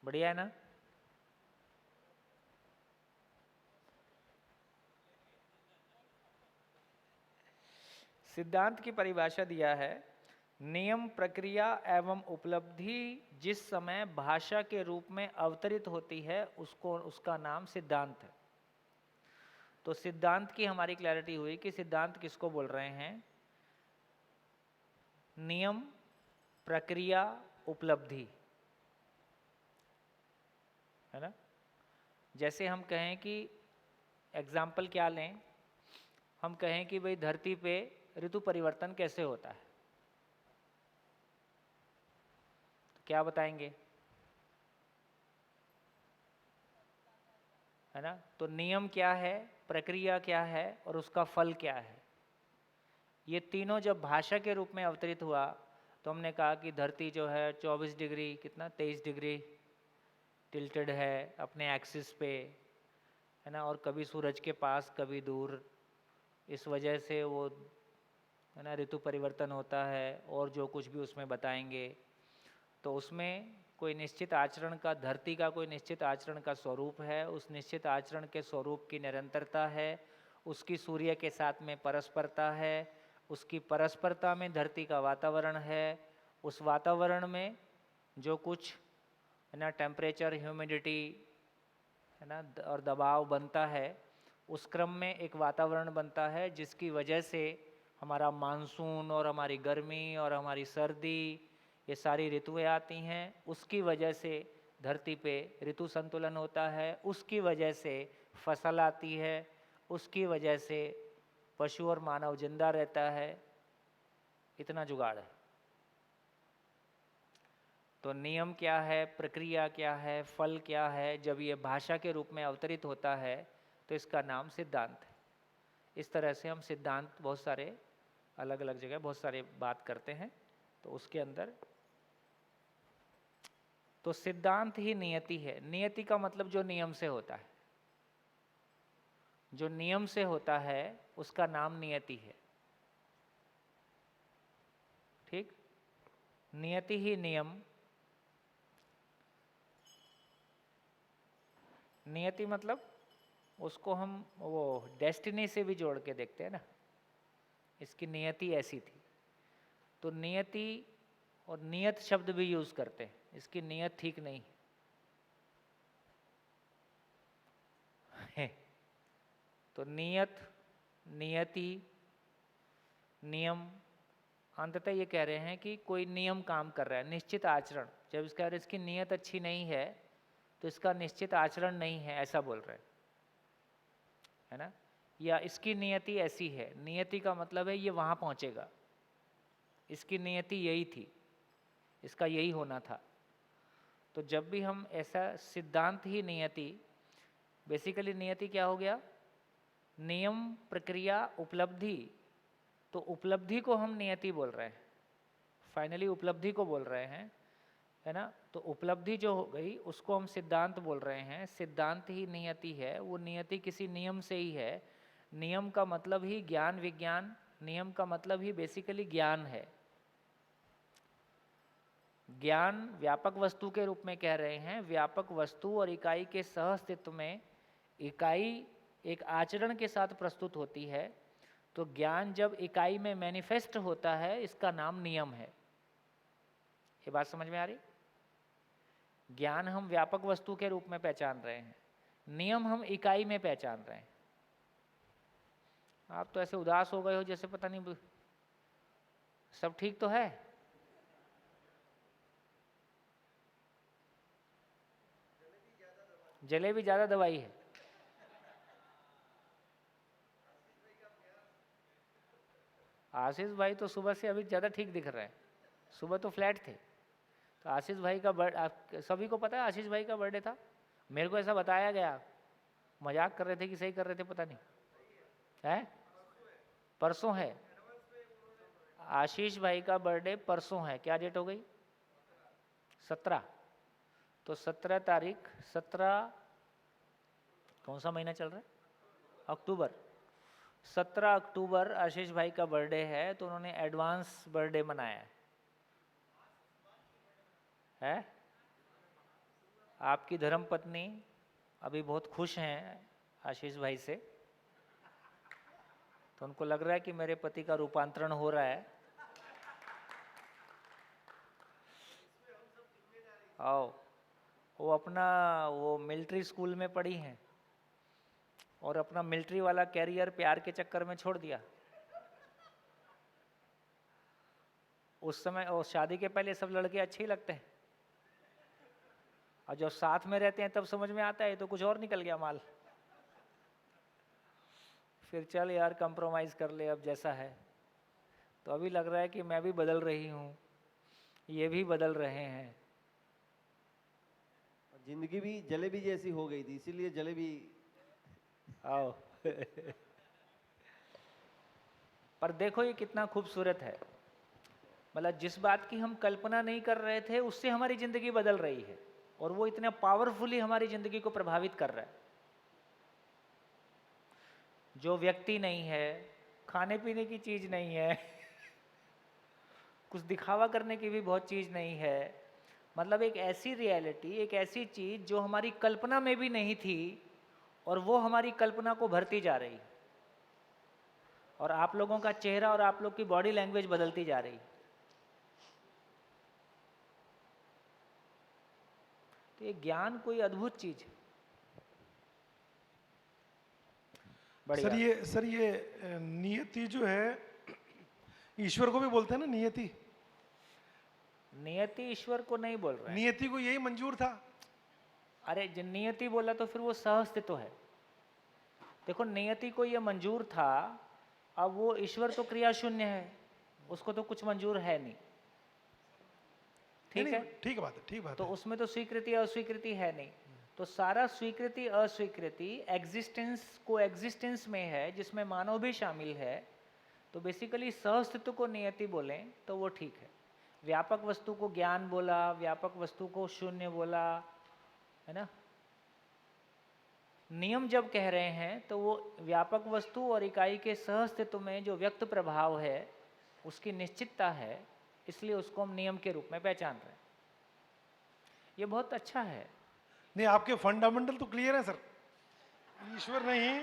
बढ़िया है ना? सिद्धांत की परिभाषा दिया है, नियम, प्रक्रिया एवं उपलब्धि जिस समय भाषा के रूप में अवतरित होती है उसको उसका नाम सिद्धांत है। तो सिद्धांत की हमारी क्लैरिटी हुई कि सिद्धांत किसको बोल रहे हैं? नियम, प्रक्रिया, उपलब्धि, है ना। जैसे हम कहें कि एग्जाम्पल क्या लें, हम कहें कि भाई धरती पे ऋतु परिवर्तन कैसे होता है, तो क्या बताएंगे, है ना। तो नियम क्या है, प्रक्रिया क्या है और उसका फल क्या है, ये तीनों जब भाषा के रूप में अवतरित हुआ, तो हमने कहा कि धरती जो है 24 डिग्री, कितना 23 डिग्री टिल्टेड है अपने एक्सिस पे, है ना, और कभी सूरज के पास कभी दूर, इस वजह से वो, है ना, ऋतु परिवर्तन होता है, और जो कुछ भी उसमें बताएंगे। तो उसमें कोई निश्चित आचरण का, धरती का कोई निश्चित आचरण का स्वरूप है, उस निश्चित आचरण के स्वरूप की निरंतरता है, उसकी सूर्य के साथ में परस्परता है, उसकी परस्परता में धरती का वातावरण है, उस वातावरण में जो कुछ, है ना, टेम्परेचर, ह्यूमिडिटी, है ना, और दबाव बनता है, उस क्रम में एक वातावरण बनता है जिसकी वजह से हमारा मानसून और हमारी गर्मी और हमारी सर्दी, ये सारी ऋतुएं आती हैं। उसकी वजह से धरती पे ऋतु संतुलन होता है, उसकी वजह से फसल आती है, उसकी वजह से पशु और मानव जिंदा रहता है। इतना जुगाड़ है। तो नियम क्या है, प्रक्रिया क्या है, फल क्या है, जब ये भाषा के रूप में अवतरित होता है तो इसका नाम सिद्धांत है। इस तरह से हम सिद्धांत बहुत सारे अलग अलग जगह बहुत सारे बात करते हैं। तो उसके अंदर तो सिद्धांत ही नियति है। नियति का मतलब जो नियम से होता है, जो नियम से होता है उसका नाम नियति है। ठीक, नियति ही नियम। नियति मतलब उसको हम वो डेस्टिनी से भी जोड़ के देखते हैं ना, इसकी नियति ऐसी थी। तो नियति और नियत शब्द भी यूज करते हैं, इसकी नियत ठीक नहीं है। तो नियत, नियति, नियम, अंततः ये कह रहे हैं कि कोई नियम काम कर रहा है, निश्चित आचरण। जब इसका इसकी नियत अच्छी नहीं है तो इसका निश्चित आचरण नहीं है, ऐसा बोल रहे हैं, है ना। या इसकी नियति ऐसी है, नियति का मतलब है ये वहां पहुंचेगा, इसकी नियति यही थी, इसका यही होना था। तो जब भी हम ऐसा सिद्धांत ही नियति, बेसिकली नियति क्या हो गया, नियम, प्रक्रिया, उपलब्धि। तो उपलब्धि को हम नियति बोल रहे हैं, फाइनली उपलब्धि को बोल रहे हैं, है ना। तो उपलब्धि जो हो गई उसको हम सिद्धांत बोल रहे हैं। सिद्धांत ही नियति है, वो नियति किसी नियम से ही है। नियम का मतलब ही ज्ञान, विज्ञान, नियम का मतलब ही बेसिकली ज्ञान है। ज्ञान व्यापक वस्तु के रूप में कह रहे हैं, व्यापक वस्तु और इकाई के सह अस्तित्व में इकाई एक आचरण के साथ प्रस्तुत होती है। तो ज्ञान जब इकाई में मैनिफेस्ट होता है, इसका नाम नियम है। ये बात समझ में आ रही? ज्ञान हम व्यापक वस्तु के रूप में पहचान रहे हैं, नियम हम इकाई में पहचान रहे हैं। आप तो ऐसे उदास हो गए हो जैसे पता नहीं, सब ठीक तो है? जलेबी ज्यादा दवाई है। आशीष भाई तो सुबह से अभी ज्यादा ठीक दिख रहे हैं, सुबह तो फ्लैट थे। तो आशीष भाई का सभी को पता है आशीष भाई का बर्थडे था, मेरे को ऐसा बताया गया। मजाक कर रहे थे कि सही कर रहे थे पता नहीं, है परसों है। आशीष भाई का बर्थडे परसों है, क्या डेट हो गई? 17। तो 17 तारीख, 17 कौन सा महीना चल रहा है? अक्टूबर। 17 अक्टूबर आशीष भाई का बर्थडे है, तो उन्होंने एडवांस बर्थडे मनाया है। आपकी धर्मपत्नी अभी बहुत खुश हैं आशीष भाई से, तो उनको लग रहा है कि मेरे पति का रूपांतरण हो रहा है। आओ, वो मिलिट्री स्कूल में पढ़ी हैं और अपना मिलिट्री वाला कैरियर प्यार के चक्कर में छोड़ दिया। उस समय और शादी के पहले सब लड़के अच्छे ही लगते हैं, और जब साथ में रहते हैं तब समझ में आता है तो कुछ और निकल गया माल। फिर चल यार कंप्रोमाइज कर ले अब जैसा है। तो अभी लग रहा है कि मैं भी बदल रही हूँ, ये भी बदल रहे हैं। जिंदगी भी जलेबी जैसी हो गई थी, इसीलिए जलेबी। आओ पर देखो ये कितना खूबसूरत है। मतलब जिस बात की हम कल्पना नहीं कर रहे थे उससे हमारी जिंदगी बदल रही है, और वो इतना पावरफुली हमारी जिंदगी को प्रभावित कर रहा है। जो व्यक्ति नहीं है, खाने पीने की चीज नहीं है, कुछ दिखावा करने की भी बहुत चीज नहीं है, मतलब एक ऐसी रियलिटी, एक ऐसी चीज जो हमारी कल्पना में भी नहीं थी, और वो हमारी कल्पना को भरती जा रही है, और आप लोगों का चेहरा और आप लोग की बॉडी लैंग्वेज बदलती जा रही है। तो ये ज्ञान कोई अद्भुत चीज है। बढ़िया। सर ये नियति जो है, ईश्वर को भी बोलते हैं ना नियति। नियति ईश्वर को नहीं बोल रहे हैं। नियति को यही मंजूर था। अरे जब नियति बोला तो फिर वो सहअस्तित्व है। देखो नियति को ये मंजूर था, अब वो ईश्वर तो क्रिया शून्य है, उसको तो कुछ मंजूर है नहीं। ठीक है, ठीक बात है, ठीक बात तो है। उसमें तो स्वीकृति अस्वीकृति है नहीं, तो सारा स्वीकृति अस्वीकृति एग्जिस्टेंस को एग्जिस्टेंस में है, जिसमें मानव भी शामिल है। तो बेसिकली सहअस्तित्व को नियति बोलें तो वो ठीक है। व्यापक वस्तु को ज्ञान बोला, व्यापक वस्तु को शून्य बोला, है ना। नियम जब कह रहे हैं तो वो व्यापक वस्तु और इकाई के सहअस्तित्व में जो व्यक्त प्रभाव है उसकी निश्चितता है, इसलिए उसको हम नियम के रूप में पहचान रहे हैं। ये बहुत अच्छा है। नहीं, आपके फंडामेंटल तो क्लियर है सर। ईश्वर नहीं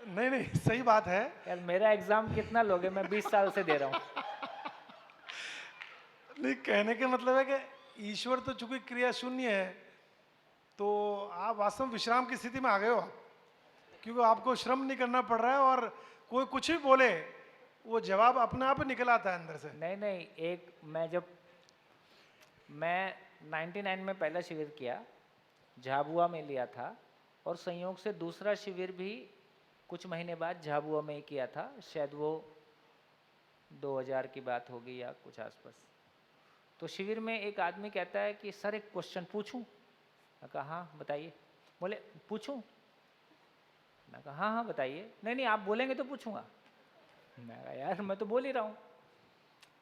नहीं नहीं, सही बात है यार मेरा एग्जाम कितना लोगे, मैं 20 साल से दे रहा हूँ। नहीं, कहने के मतलब है कि ईश्वर तो चूंकि क्रिया शून्य है, तो आप वास्तव में विश्राम की स्थिति में आ गए हो आप, क्योंकि आपको श्रम नहीं करना पड़ रहा है, और कोई कुछ भी बोले वो जवाब अपने आप ही निकल आता है अंदर से। नहीं नहीं, एक मैं 99 में पहला शिविर किया, झाबुआ में लिया था, और संयोग से दूसरा शिविर भी कुछ महीने बाद झाबुआ में ही किया था, शायद वो 2000 की बात होगी या कुछ आसपास। तो शिविर में एक आदमी कहता है कि सर एक क्वेश्चन पूछूं? मैं कहा हाँ बताइए। बोले पूछूं? मैं कहा हाँ हाँ बताइए। नहीं आप बोलेंगे तो पूछूंगा। मैं कहा यार मैं तो बोल ही रहा हूँ।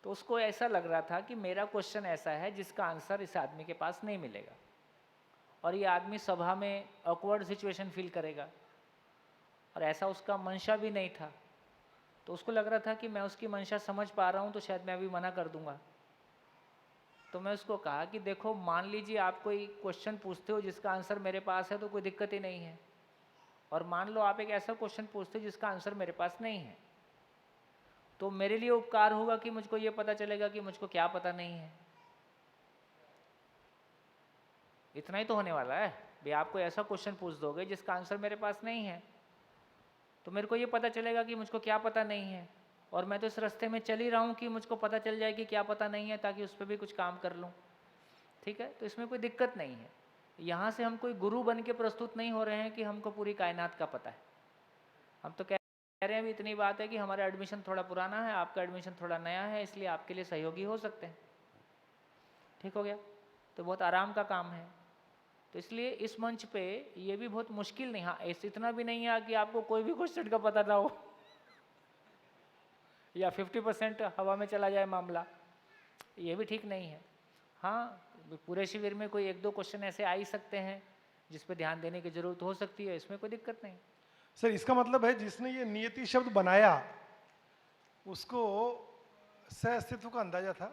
तो उसको ऐसा लग रहा था कि मेरा क्वेश्चन ऐसा है जिसका आंसर इस आदमी के पास नहीं मिलेगा, और ये आदमी सभा में ऑकवर्ड सिचुएशन फील करेगा, और ऐसा उसका मंशा भी नहीं था। तो उसको लग रहा था कि मैं उसकी मंशा समझ पा रहा हूँ तो शायद मैं अभी मना कर दूंगा। तो मैं उसको कहा कि देखो मान लीजिए आप कोई क्वेश्चन पूछते हो जिसका आंसर मेरे पास है तो कोई दिक्कत ही नहीं है, और मान लो आप एक ऐसा क्वेश्चन पूछते हो जिसका आंसर मेरे पास नहीं है, तो मेरे लिए उपकार होगा कि मुझको ये पता चलेगा कि मुझको क्या पता नहीं है। इतना ही तो होने वाला है भाई। आप कोई ऐसा क्वेश्चन पूछ दोगे जिसका आंसर मेरे पास नहीं है, तो मेरे को ये पता चलेगा कि मुझको क्या पता नहीं है, और मैं तो इस रास्ते में चल ही रहा हूँ कि मुझको पता चल जाए कि क्या पता नहीं है, ताकि उस पर भी कुछ काम कर लूँ। ठीक है, तो इसमें कोई दिक्कत नहीं है। यहाँ से हम कोई गुरु बन के प्रस्तुत नहीं हो रहे हैं कि हमको पूरी कायनात का पता है। हम तो कह रहे हैं भी इतनी बात है कि हमारा एडमिशन थोड़ा पुराना है, आपका एडमिशन थोड़ा नया है, इसलिए आपके लिए सहयोगी हो सकते हैं। ठीक हो गया, तो बहुत आराम का काम है। तो इसलिए इस मंच पे ये भी बहुत मुश्किल नहीं, हाँ इतना भी नहीं है कि आपको कोई भी क्वेश्चन का पता ना हो या 50% हवा में चला जाए मामला, ये भी ठीक नहीं है। हाँ पूरे शिविर में कोई 1-2 क्वेश्चन ऐसे आ ही सकते हैं जिस पे ध्यान देने की जरूरत हो सकती है, इसमें कोई दिक्कत नहीं। सर इसका मतलब है जिसने ये नियति शब्द बनाया उसको सह-अस्तित्व का अंदाजा था?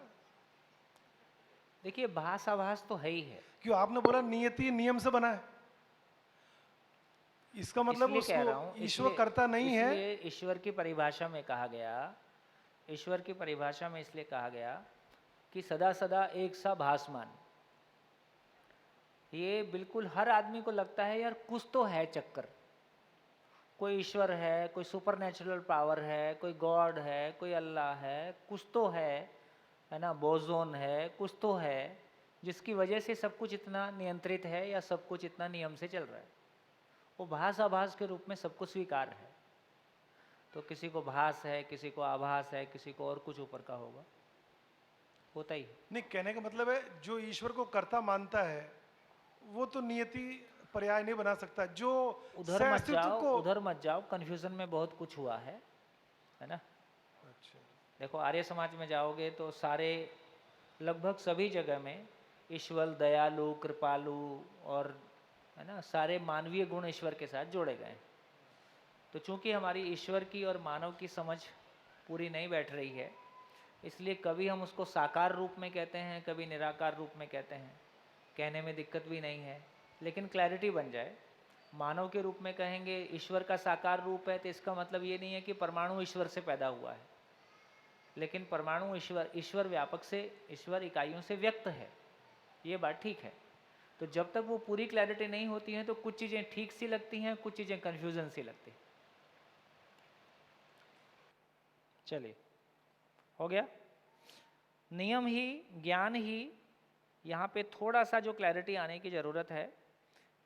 देखिए भास आभास तो है ही है। क्यों आपने बोला नियति नियम से बना है, इसका मतलब इसलिए कह रहा हूं, उसको ईश्वर करता नहीं है। इसलिए ईश्वर की परिभाषा में कहा गया, ईश्वर की परिभाषा में इसलिए कहा गया कि सदा सदा एक सा भासमान। ये बिल्कुल हर आदमी को लगता है यार कुछ तो है चक्कर, कोई ईश्वर है, कोई सुपर नेचुरल पावर है, कोई गॉड है, कोई अल्लाह है, कुछ तो है ना, बोजोन है, कुछ तो है जिसकी वजह से सब कुछ इतना नियंत्रित है या सब कुछ इतना नियम से चल रहा है। वो भास आभास के रूप में सबको स्वीकार है। तो किसी को भास है, किसी को आभास है, किसी को और कुछ ऊपर का होगा, होता ही। नहीं, कहने का मतलब है जो ईश्वर को कर्ता मानता है वो तो नियति पर्याय नहीं बना सकता। जो उधर मत जाओ, उधर मत जाओ, कंफ्यूजन में बहुत कुछ हुआ है ना। देखो आर्य समाज में जाओगे तो सारे लगभग सभी जगह में ईश्वर दयालु कृपालु और है ना सारे मानवीय गुण ईश्वर के साथ जोड़े गए हैं। तो चूंकि हमारी ईश्वर की और मानव की समझ पूरी नहीं बैठ रही है, इसलिए कभी हम उसको साकार रूप में कहते हैं, कभी निराकार रूप में कहते हैं। कहने में दिक्कत भी नहीं है, लेकिन क्लैरिटी बन जाए। मानव के रूप में कहेंगे ईश्वर का साकार रूप है, तो इसका मतलब ये नहीं है कि परमाणु ईश्वर से पैदा हुआ है, लेकिन परमाणु ईश्वर व्यापक से, ईश्वर इकाइयों से व्यक्त है, ये बात ठीक है। तो जब तक वो पूरी क्लैरिटी नहीं होती है तो कुछ चीज़ें ठीक सी लगती हैं, कुछ चीज़ें कन्फ्यूजन सी लगती हैं। चलिए, हो गया। नियम ही, ज्ञान ही, यहाँ पे थोड़ा सा जो क्लैरिटी आने की ज़रूरत है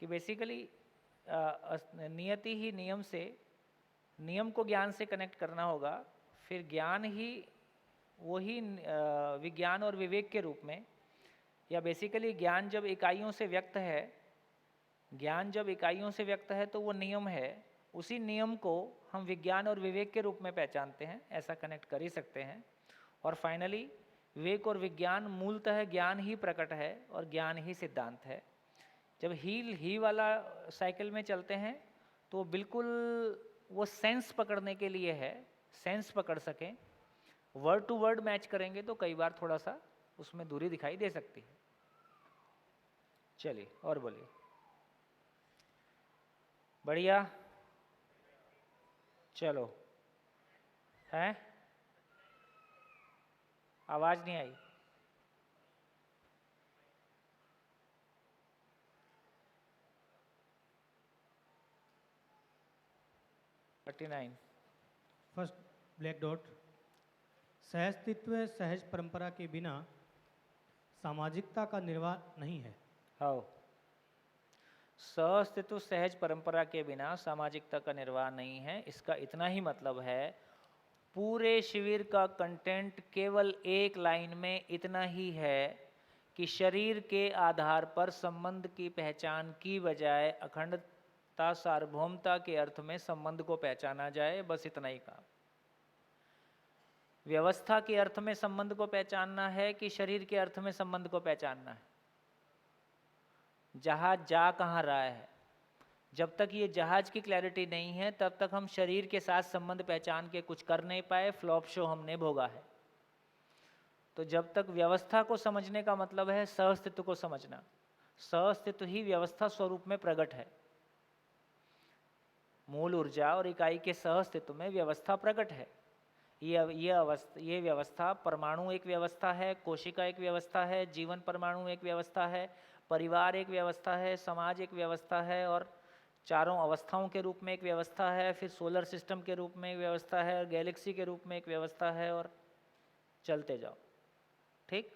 कि बेसिकली नियति ही नियम से, नियम को ज्ञान से कनेक्ट करना होगा, फिर ज्ञान ही वही विज्ञान और विवेक के रूप में, या बेसिकली ज्ञान जब इकाइयों से व्यक्त है, ज्ञान जब इकाइयों से व्यक्त है तो वो नियम है, उसी नियम को हम विज्ञान और विवेक के रूप में पहचानते हैं, ऐसा कनेक्ट कर ही सकते हैं। और फाइनली विवेक और विज्ञान मूलतः ज्ञान ही प्रकट है और ज्ञान ही सिद्धांत है। जब ही वाला साइकिल में चलते हैं तो बिल्कुल वो सेंस पकड़ने के लिए है, सेंस पकड़ सकें। वर्ड टू वर्ड मैच करेंगे तो कई बार थोड़ा सा उसमें दूरी दिखाई दे सकती है। चलिए और बोलिए। बढ़िया, चलो। हैं? आवाज नहीं आई। First black dot. सहअस्तित्व सहज परंपरा के बिना सामाजिकता का निर्वाह नहीं है। हाँ, सहअस्तित्व सहज परंपरा के बिना सामाजिकता का निर्वाह नहीं है। इसका इतना ही मतलब है, पूरे शिविर का कंटेंट केवल एक लाइन में इतना ही है कि शरीर के आधार पर संबंध की पहचान की बजाय अखंडता सार्वभौमता के अर्थ में संबंध को पहचाना जाए, बस इतना ही काम। व्यवस्था के अर्थ में संबंध को पहचानना है कि शरीर के अर्थ में संबंध को पहचानना है। जहाज जा कहाँ रहा है, जब तक ये जहाज की क्लैरिटी नहीं है तब तक हम शरीर के साथ संबंध पहचान के कुछ कर नहीं पाए, फ्लॉप शो हमने भोगा है। तो जब तक व्यवस्था को समझने का मतलब है सहअस्तित्व को समझना। सहअस्तित्व ही व्यवस्था स्वरूप में प्रकट है। मूल ऊर्जा और इकाई के सहअस्तित्व में व्यवस्था प्रकट है। ये व्यवस्था, परमाणु एक व्यवस्था है, कोशिका एक व्यवस्था है, जीवन परमाणु एक व्यवस्था है, परिवार एक व्यवस्था है, समाज एक व्यवस्था है, और चारों अवस्थाओं के रूप में एक व्यवस्था है, फिर सोलर सिस्टम के रूप में एक व्यवस्था है, और गैलेक्सी के रूप में एक व्यवस्था है, और चलते जाओ। ठीक?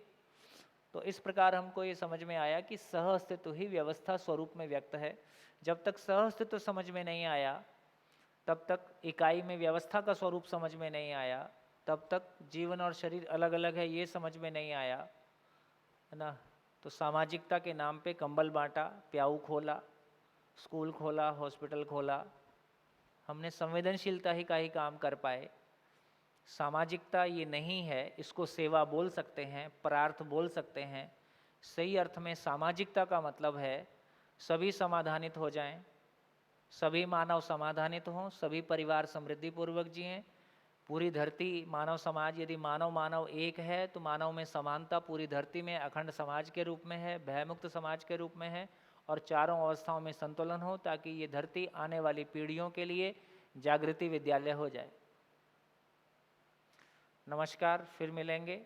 तो इस प्रकार हमको ये समझ में आया कि सहअस्तित्व ही व्यवस्था स्वरूप में व्यक्त है। जब तक सहअस्तित्व समझ में नहीं आया, तब तक इकाई में व्यवस्था का स्वरूप समझ में नहीं आया, तब तक जीवन और शरीर अलग अलग है ये समझ में नहीं आया, है ना। तो सामाजिकता के नाम पे कंबल बांटा, प्याऊ खोला, स्कूल खोला, हॉस्पिटल खोला, हमने संवेदनशीलता ही का ही काम कर पाए। सामाजिकता ये नहीं है, इसको सेवा बोल सकते हैं, परार्थ बोल सकते हैं। सही अर्थ में सामाजिकता का मतलब है सभी समाधानित हो जाएं, सभी मानव समाधानित हों, सभी परिवार समृद्धिपूर्वक जिएं, पूरी धरती मानव समाज, यदि मानव मानव एक है तो मानव में समानता पूरी धरती में अखंड समाज के रूप में है, भयमुक्त समाज के रूप में है, और चारों अवस्थाओं में संतुलन हो, ताकि ये धरती आने वाली पीढ़ियों के लिए जागृति विद्यालय हो जाए। नमस्कार, फिर मिलेंगे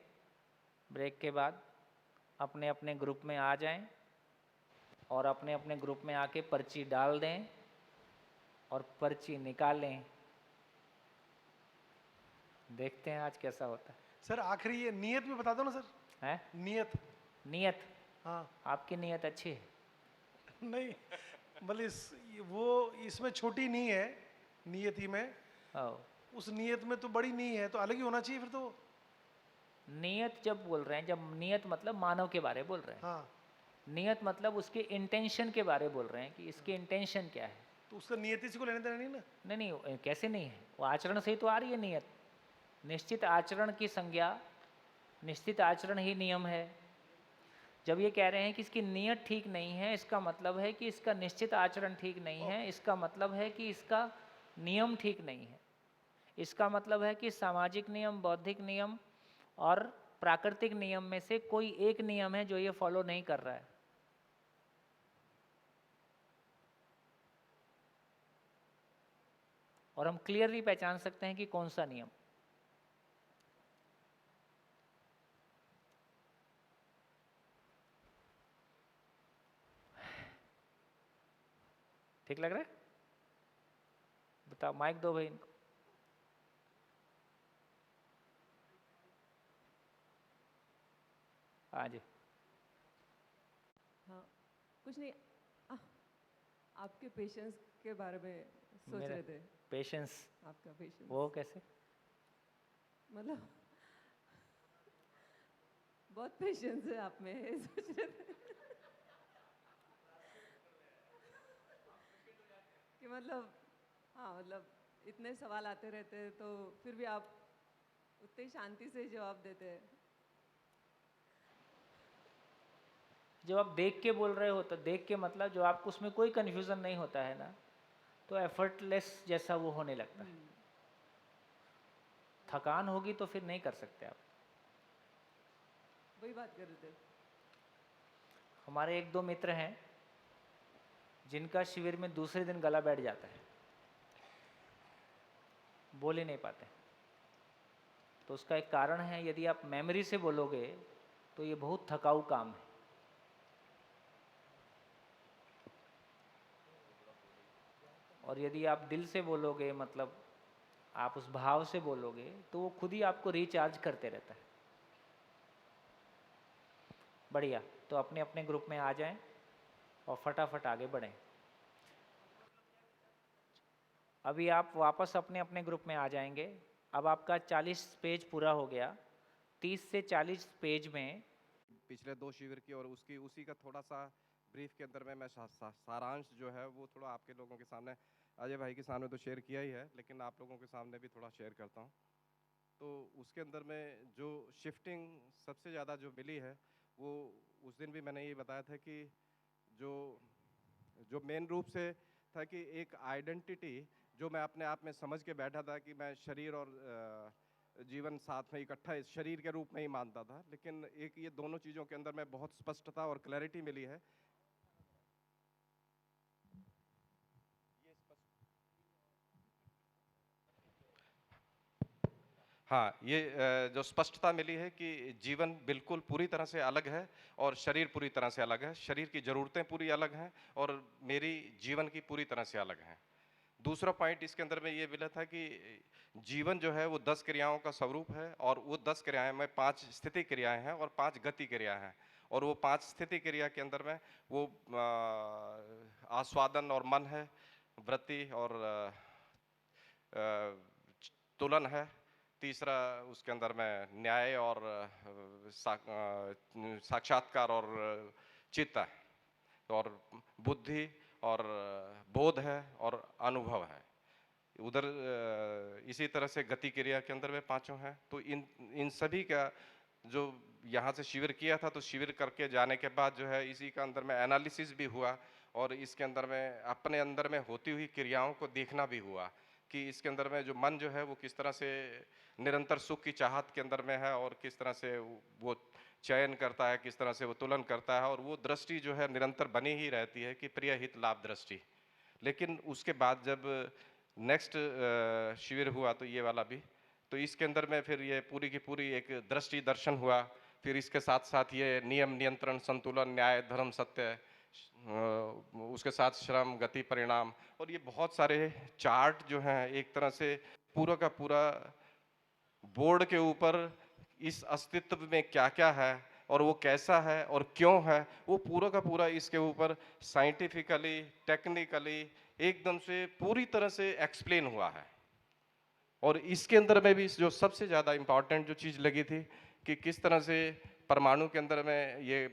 ब्रेक के बाद। अपने अपने ग्रुप में आ जाएं और अपने अपने ग्रुप में आके पर्ची डाल दें और पर्ची निकालें। देखते हैं आज कैसा होता है। सर आखिरी ये नियत में बता दो ना सर। हैं? नियत। नियत? हाँ। आपकी नियत अच्छी है। नहीं, मतलब वो इसमें छोटी नी है नियति में, उस नियत में तो बड़ी नी है, तो अलग ही होना चाहिए फिर तो। नियत जब बोल रहे हैं, जब नियत मतलब मानव के बारे में बोल रहे हैं। हाँ। नियत मतलब उसके इंटेंशन के बारे में बोल रहे हैं कि इसके इंटेंशन क्या है। तो उसका नियति से को लेने देना नहीं ना। नहीं, कैसे नहीं है, वो आचरण से ही तो आ रही है नियत। निश्चित आचरण की संज्ञा निश्चित आचरण ही नियम है। जब ये कह रहे हैं कि इसकी नीयत ठीक नहीं है, इसका मतलब है कि इसका निश्चित आचरण ठीक नहीं है, इसका मतलब है कि इसका नियम ठीक नहीं है। इसका मतलब है कि सामाजिक नियम, बौद्धिक नियम और प्राकृतिक नियम में से कोई एक नियम है जो ये फॉलो नहीं कर रहा है। और हम क्लियरली पहचान सकते हैं कि कौन सा नियम। ठीक लग रहा है? बताओ, माइक दो भाई इनको। हाँ जी। हाँ, कुछ नहीं। आ, आपके पेशेंस के बारे में सोच मेरा रहे थे। पेशेंस? आपका पेशेंस वो कैसे? मतलब बहुत पेशेंस है आप में, सोच रहे थे कि मतलब, हाँ मतलब इतने सवाल आते रहते हैं तो फिर भी आप उतनी शांति से जवाब देते हैं। जब आप देख के बोल रहे हो तो देख के मतलब जो आपको उसमें कोई कन्फ्यूज़न नहीं होता है ना, तो एफर्टलेस जैसा वो होने लगता है। थकान होगी तो फिर नहीं कर सकते आप। वही बात कर रहे थे। हमारे एक दो मित्र हैं जिनका शिविर में दूसरे दिन गला बैठ जाता है, बोल ही नहीं पाते। तो उसका एक कारण है, यदि आप मेमोरी से बोलोगे तो ये बहुत थकाऊ काम है। और यदि आप दिल से बोलोगे, मतलब आप उस भाव से बोलोगे, तो वो खुद ही आपको रिचार्ज करते रहता है। बढ़िया, तो अपने अपने ग्रुप में आ जाएं और फटाफट आगे बढ़ें। अभी आप वापस अपने अपने ग्रुप में आ जाएंगे। अब आपका 40 पेज पूरा हो गया। 30 से 40 पेज में पिछले 2 शिविर की और उसी का थोड़ा सा ब्रीफ के अंदर में मैं सारांश जो है वो थोड़ा आपके लोगों के सामने, अजय भाई के सामने तो शेयर किया ही है, लेकिन आप लोगों के सामने भी थोड़ा शेयर करता हूँ। तो उसके अंदर में जो शिफ्टिंग सबसे ज़्यादा जो मिली है, वो उस दिन भी मैंने ये बताया था कि जो मेन रूप से था कि एक आइडेंटिटी जो मैं अपने आप में समझ के बैठा था कि मैं शरीर और जीवन साथ में इकट्ठा इस शरीर के रूप में ही मानता था, लेकिन एक ये दोनों चीज़ों के अंदर में बहुत स्पष्टता और क्लैरिटी मिली है। हाँ, ये जो स्पष्टता मिली है कि जीवन बिल्कुल पूरी तरह से अलग है और शरीर पूरी तरह से अलग है। शरीर की ज़रूरतें पूरी अलग हैं और मेरी जीवन की पूरी तरह से अलग हैं। दूसरा पॉइंट इसके अंदर में ये मिला था कि जीवन जो है वो 10 क्रियाओं का स्वरूप है और वो 10 क्रियाएं में 5 स्थिति क्रियाएं हैं और 5 गति क्रिया हैं। और वो 5 स्थिति क्रिया के अंदर में वो आस्वादन और मन है, वृत्ति और तुलन है। तीसरा उसके अंदर में न्याय और साक्षात्कार और चित्त है, और बुद्धि और बोध है और अनुभव है। उधर इसी तरह से गति क्रिया के अंदर में 5 हैं। तो इन सभी का जो यहाँ से शिविर किया था, तो शिविर करके जाने के बाद जो है इसी का अंदर में एनालिसिस भी हुआ और इसके अंदर में अपने अंदर में होती हुई क्रियाओं को देखना भी हुआ कि इसके अंदर में जो मन जो है वो किस तरह से निरंतर सुख की चाहत के अंदर में है और किस तरह से वो चयन करता है, किस तरह से वो तुलन करता है, और वो दृष्टि जो है निरंतर बनी ही रहती है कि प्रिय हित लाभ दृष्टि। लेकिन उसके बाद जब नेक्स्ट शिविर हुआ तो ये वाला भी, तो इसके अंदर में फिर ये पूरी की पूरी एक दृष्टि दर्शन हुआ। फिर इसके साथ साथ ये नियम, नियंत्रण, संतुलन, न्याय, धर्म, सत्य, उसके साथ श्रम, गति, परिणाम, और ये बहुत सारे चार्ट जो हैं एक तरह से पूरा का पूरा बोर्ड के ऊपर इस अस्तित्व में क्या क्या है और वो कैसा है और क्यों है, वो पूरा का पूरा इसके ऊपर साइंटिफिकली, टेक्निकली एकदम से पूरी तरह से एक्सप्लेन हुआ है। और इसके अंदर में भी जो सबसे ज़्यादा इम्पॉर्टेंट जो चीज़ लगी थी कि किस तरह से परमाणु के अंदर में ये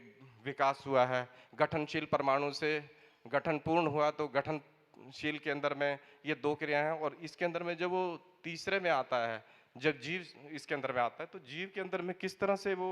विकास हुआ है। गठनशील परमाणु से गठन पूर्ण हुआ, तो गठनशील के अंदर में ये 2 क्रियाएं हैं, और इसके अंदर में जब वो तीसरे में आता है जब जीव इसके अंदर में आता है तो जीव के अंदर में किस तरह से वो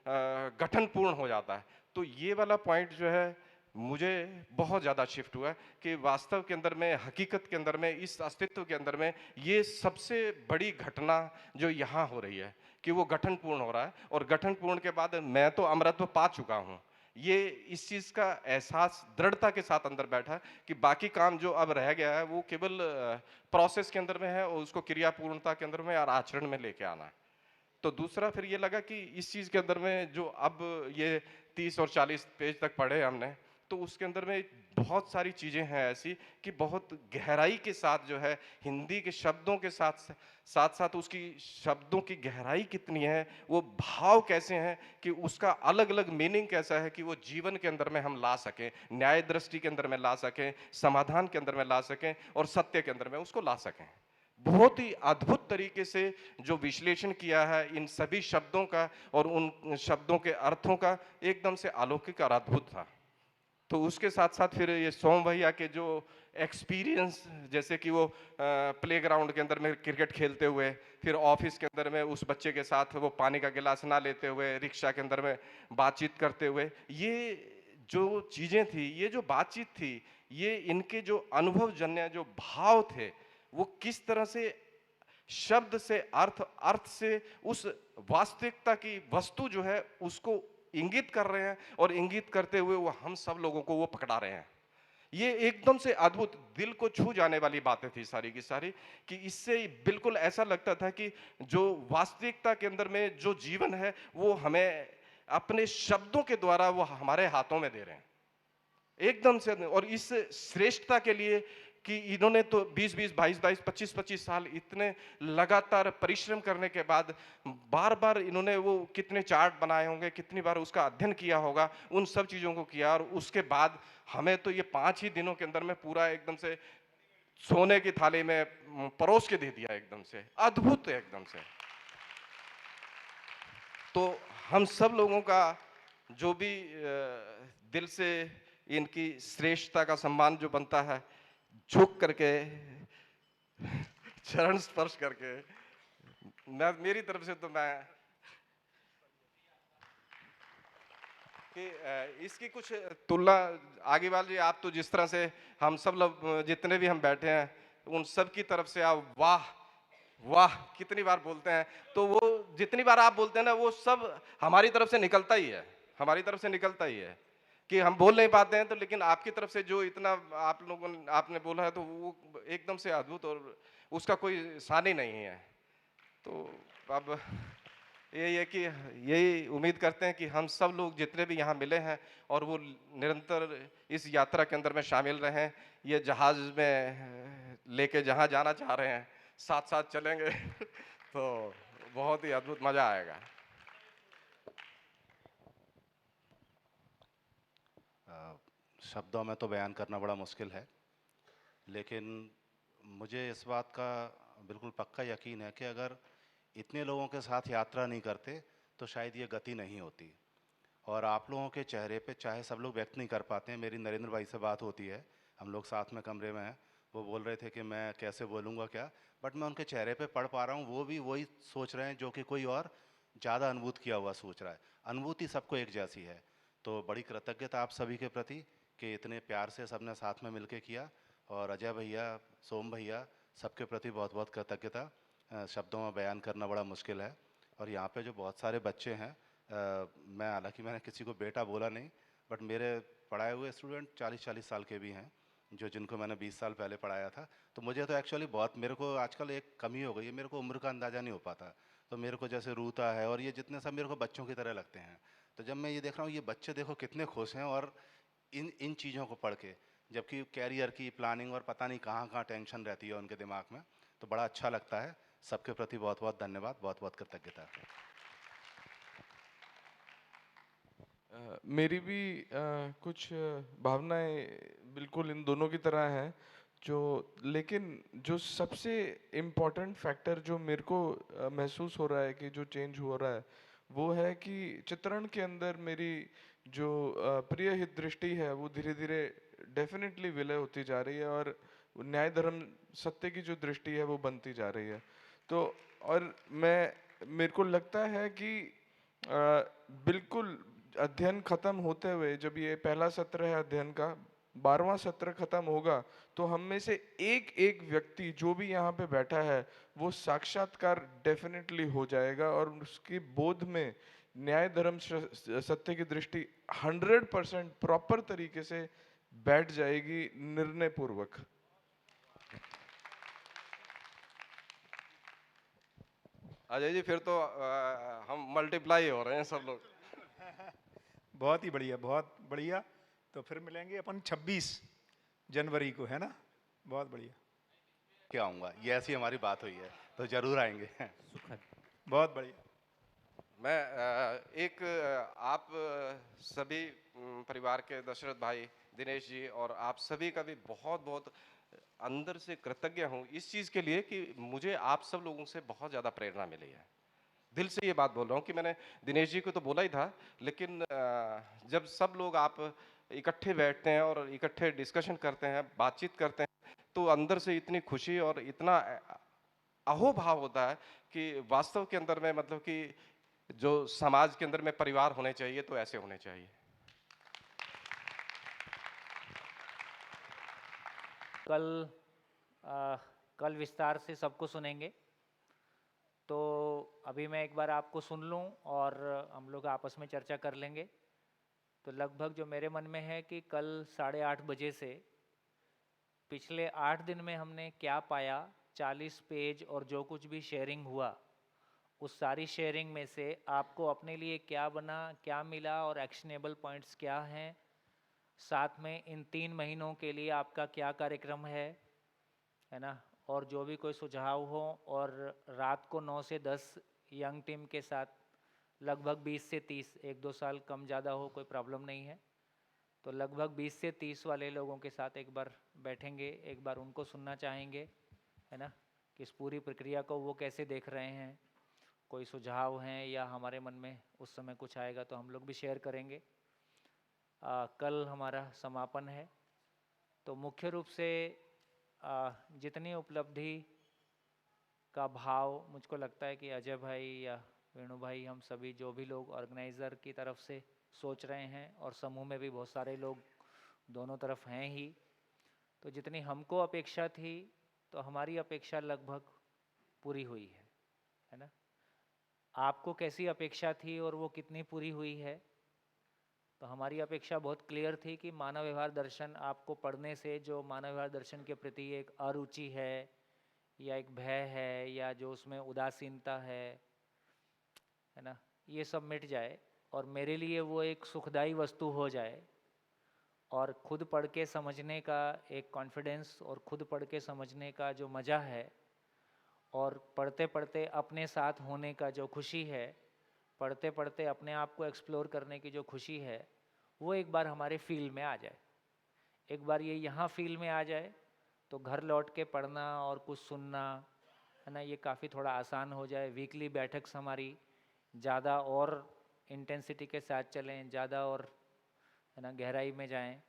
गठन पूर्ण हो जाता है। तो ये वाला पॉइंट जो है मुझे बहुत ज़्यादा शिफ्ट हुआ है कि वास्तव के अंदर में, हकीकत के अंदर में, इस अस्तित्व के अंदर में ये सबसे बड़ी घटना जो यहाँ हो रही है कि वो गठन पूर्ण हो रहा है, और गठन पूर्ण के बाद मैं तो अमरत्व पा चुका हूँ। ये इस चीज़ का एहसास दृढ़ता के साथ अंदर बैठा है कि बाकी काम जो अब रह गया है वो केवल प्रोसेस के अंदर में है, और उसको क्रिया पूर्णता के अंदर में और आचरण में लेके आना है। तो दूसरा फिर ये लगा कि इस चीज़ के अंदर में जो अब ये 30 और 40 पेज तक पढ़े हमने, तो उसके अंदर में बहुत सारी चीज़ें हैं ऐसी कि बहुत गहराई के साथ जो है हिंदी के शब्दों के साथ साथ उसकी शब्दों की गहराई कितनी है, वो भाव कैसे हैं कि उसका अलग अलग मीनिंग कैसा है कि वो जीवन के अंदर में हम ला सकें, न्याय दृष्टि के अंदर में ला सकें, समाधान के अंदर में ला सकें, और सत्य के अंदर में उसको ला सकें। बहुत ही अद्भुत तरीके से जो विश्लेषण किया है इन सभी शब्दों का और उन शब्दों के अर्थों का, एकदम से अलौकिक और अद्भुत था। तो उसके साथ साथ फिर ये सोम भैया के जो एक्सपीरियंस, जैसे कि वो प्लेग्राउंड के अंदर में क्रिकेट खेलते हुए, फिर ऑफिस के अंदर में उस बच्चे के साथ वो पानी का गिलास ना लेते हुए, रिक्शा के अंदर में बातचीत करते हुए, ये जो चीज़ें थी, ये जो बातचीत थी, ये इनके जो अनुभवजन्य जो भाव थे, वो किस तरह से शब्द से अर्थ, अर्थ से उस वास्तविकता की वस्तु जो है उसको इंगित कर रहे हैं, और इंगित करते हुए वो हम सब लोगों को वो पकड़ा रहे हैं। ये एकदम से अद्भुत, दिल को छू जाने वाली बातें थी सारी की सारी, कि इससे बिल्कुल ऐसा लगता था कि जो वास्तविकता के अंदर में जो जीवन है वो हमें अपने शब्दों के द्वारा वो हमारे हाथों में दे रहे हैं एकदम से। और इस श्रेष्ठता के लिए कि इन्होंने तो 20-20, 22-22, 25-25 साल इतने लगातार परिश्रम करने के बाद बार बार इन्होंने वो कितने चार्ट बनाए होंगे, कितनी बार उसका अध्ययन किया होगा, उन सब चीज़ों को किया, और उसके बाद हमें तो ये 5 ही दिनों के अंदर में पूरा एकदम से सोने की थाली में परोस के दे दिया, एकदम से अद्भुत, एकदम से। तो हम सब लोगों का जो भी दिल से इनकी श्रेष्ठता का सम्मान जो बनता है, झुक करके चरण स्पर्श करके, मैं मेरी तरफ से तो मैं कि इसकी कुछ तुलना आगे वाली, आप तो जिस तरह से हम सब लोग जितने भी हम बैठे हैं उन सब की तरफ से आप वाह वाह कितनी बार बोलते हैं, तो वो जितनी बार आप बोलते हैं ना वो सब हमारी तरफ से निकलता ही है, हमारी तरफ से निकलता ही है कि हम बोल नहीं पाते हैं, तो लेकिन आपकी तरफ से जो इतना आप लोगों ने आपने बोला है तो वो एकदम से अद्भुत, और उसका कोई सानी नहीं है। तो अब यही है कि यही उम्मीद करते हैं कि हम सब लोग जितने भी यहाँ मिले हैं और वो निरंतर इस यात्रा के अंदर में शामिल रहें, ये जहाज़ में लेके जहाँ जाना चाह रहे हैं साथ साथ चलेंगे तो बहुत ही अद्भुत मज़ा आएगा। शब्दों में तो बयान करना बड़ा मुश्किल है, लेकिन मुझे इस बात का बिल्कुल पक्का यकीन है कि अगर इतने लोगों के साथ यात्रा नहीं करते तो शायद ये गति नहीं होती। और आप लोगों के चेहरे पे, चाहे सब लोग व्यक्त नहीं कर पाते हैं, मेरी नरेंद्र भाई से बात होती है, हम लोग साथ में कमरे में हैं, वो बोल रहे थे कि मैं कैसे बोलूँगा क्या, बट मैं उनके चेहरे पे पढ़ पा रहा हूँ, वो भी वही सोच रहे हैं जो कि कोई और ज़्यादा अनुभूत किया हुआ सोच रहा है। अनुभूति सबको एक जैसी है। तो बड़ी कृतज्ञता आप सभी के प्रति कि इतने प्यार से सबने साथ में मिलके किया, और अजय भैया, सोम भैया, सबके प्रति बहुत बहुत कृतज्ञता। शब्दों में बयान करना बड़ा मुश्किल है। और यहाँ पे जो बहुत सारे बच्चे हैं, मैं हालांकि मैंने किसी को बेटा बोला नहीं, बट मेरे पढ़ाए हुए स्टूडेंट 40-40 साल के भी हैं, जो जिनको मैंने 20 साल पहले पढ़ाया था। तो मुझे तो एक्चुअली बहुत, मेरे को आजकल एक कमी हो गई है, मेरे को उम्र का अंदाज़ा नहीं हो पाता। तो मेरे को जैसे रूता है और ये जितने सब मेरे को बच्चों की तरह लगते हैं। तो जब मैं ये देख रहा हूँ ये बच्चे देखो कितने खुश हैं और इन चीज़ों को पढ़ के, जबकि कैरियर की प्लानिंग और पता नहीं कहाँ कहाँ टेंशन रहती है उनके दिमाग में, तो बड़ा अच्छा लगता है। सबके प्रति बहुत बहुत धन्यवाद, बहुत बहुत कृतज्ञता। मेरी भी कुछ भावनाएं बिल्कुल इन दोनों की तरह हैं, लेकिन जो सबसे इम्पोर्टेंट फैक्टर जो मेरे को महसूस हो रहा है कि जो चेंज हो रहा है, वो है कि चित्रण के अंदर मेरी जो प्रिय हित दृष्टि है वो धीरे धीरे डेफिनेटली विलय होती जा रही है, और न्याय धर्म सत्य की जो दृष्टि है वो बनती जा रही है। तो और मेरे को लगता है कि बिल्कुल अध्ययन खत्म होते हुए, जब ये पहला सत्र है अध्ययन का, 12वां सत्र खत्म होगा तो हम में से एक एक व्यक्ति जो भी यहाँ पे बैठा है वो साक्षात्कार डेफिनेटली हो जाएगा और उसकी बोध में न्याय धर्म सत्य की दृष्टि 100% प्रॉपर तरीके से बैठ जाएगी, निर्णय पूर्वक। अजय जी फिर तो हम मल्टीप्लाई हो रहे हैं सब लोग। बहुत ही बढ़िया, बहुत बढ़िया। तो फिर मिलेंगे अपन 26 जनवरी को, है ना? बहुत बढ़िया। क्या आऊँगा, ये ऐसी हमारी बात हुई है तो जरूर आएंगे। बहुत बढ़िया। मैं एक आप सभी परिवार के दशरथ भाई, दिनेश जी और आप सभी का भी बहुत बहुत अंदर से कृतज्ञ हूँ इस चीज़ के लिए कि मुझे आप सब लोगों से बहुत ज़्यादा प्रेरणा मिली है। दिल से ये बात बोल रहा हूँ कि मैंने दिनेश जी को तो बोला ही था, लेकिन जब सब लोग आप इकट्ठे बैठते हैं और इकट्ठे डिस्कशन करते हैं, बातचीत करते हैं, तो अंदर से इतनी खुशी और इतना अहोभाव होता है कि वास्तव के अंदर में मतलब कि जो समाज के अंदर में परिवार होने चाहिए तो ऐसे होने चाहिए। कल विस्तार से सबको सुनेंगे, तो अभी मैं एक बार आपको सुन लूं और हम लोग आपस में चर्चा कर लेंगे। तो लगभग जो मेरे मन में है कि कल 8:30 बजे से पिछले 8 दिन में हमने क्या पाया, 40 पेज और जो कुछ भी शेयरिंग हुआ, उस सारी शेयरिंग में से आपको अपने लिए क्या बना, क्या मिला और एक्शनेबल पॉइंट्स क्या हैं, साथ में इन 3 महीनों के लिए आपका क्या कार्यक्रम है ना? और जो भी कोई सुझाव हो, और रात को 9 से 10 यंग टीम के साथ लगभग 20 से 30, 1-2 साल कम ज़्यादा हो कोई प्रॉब्लम नहीं है, तो लगभग 20 से 30 वाले लोगों के साथ एक बार बैठेंगे, एक बार उनको सुनना चाहेंगे, है ना, कि इस पूरी प्रक्रिया को वो कैसे देख रहे हैं, कोई सुझाव हैं या हमारे मन में उस समय कुछ आएगा तो हम लोग भी शेयर करेंगे। कल हमारा समापन है, तो मुख्य रूप से जितनी उपलब्धि का भाव मुझको लगता है कि अजय भाई या वेणु भाई, हम सभी जो भी लोग ऑर्गेनाइज़र की तरफ से सोच रहे हैं, और समूह में भी बहुत सारे लोग दोनों तरफ हैं ही, तो जितनी हमको अपेक्षा थी तो हमारी अपेक्षा लगभग पूरी हुई है ना? आपको कैसी अपेक्षा थी और वो कितनी पूरी हुई है? तो हमारी अपेक्षा बहुत क्लियर थी कि मानव व्यवहार दर्शन आपको पढ़ने से जो मानव व्यवहार दर्शन के प्रति एक अरुचि है या एक भय है या जो उसमें उदासीनता है ना, ये सब मिट जाए और मेरे लिए वो एक सुखदाई वस्तु हो जाए, और खुद पढ़ के समझने का एक कॉन्फिडेंस और खुद पढ़ के समझने का जो मज़ा है, और पढ़ते पढ़ते अपने साथ होने का जो खुशी है, पढ़ते पढ़ते अपने आप को एक्सप्लोर करने की जो खुशी है, वो एक बार हमारे फील में आ जाए। एक बार ये यहाँ फील में आ जाए तो घर लौट के पढ़ना और कुछ सुनना, है ना, ये काफ़ी थोड़ा आसान हो जाए। वीकली बैठक्स हमारी ज़्यादा और इंटेंसिटी के साथ चलें, ज़्यादा और, है ना, गहराई में जाएं,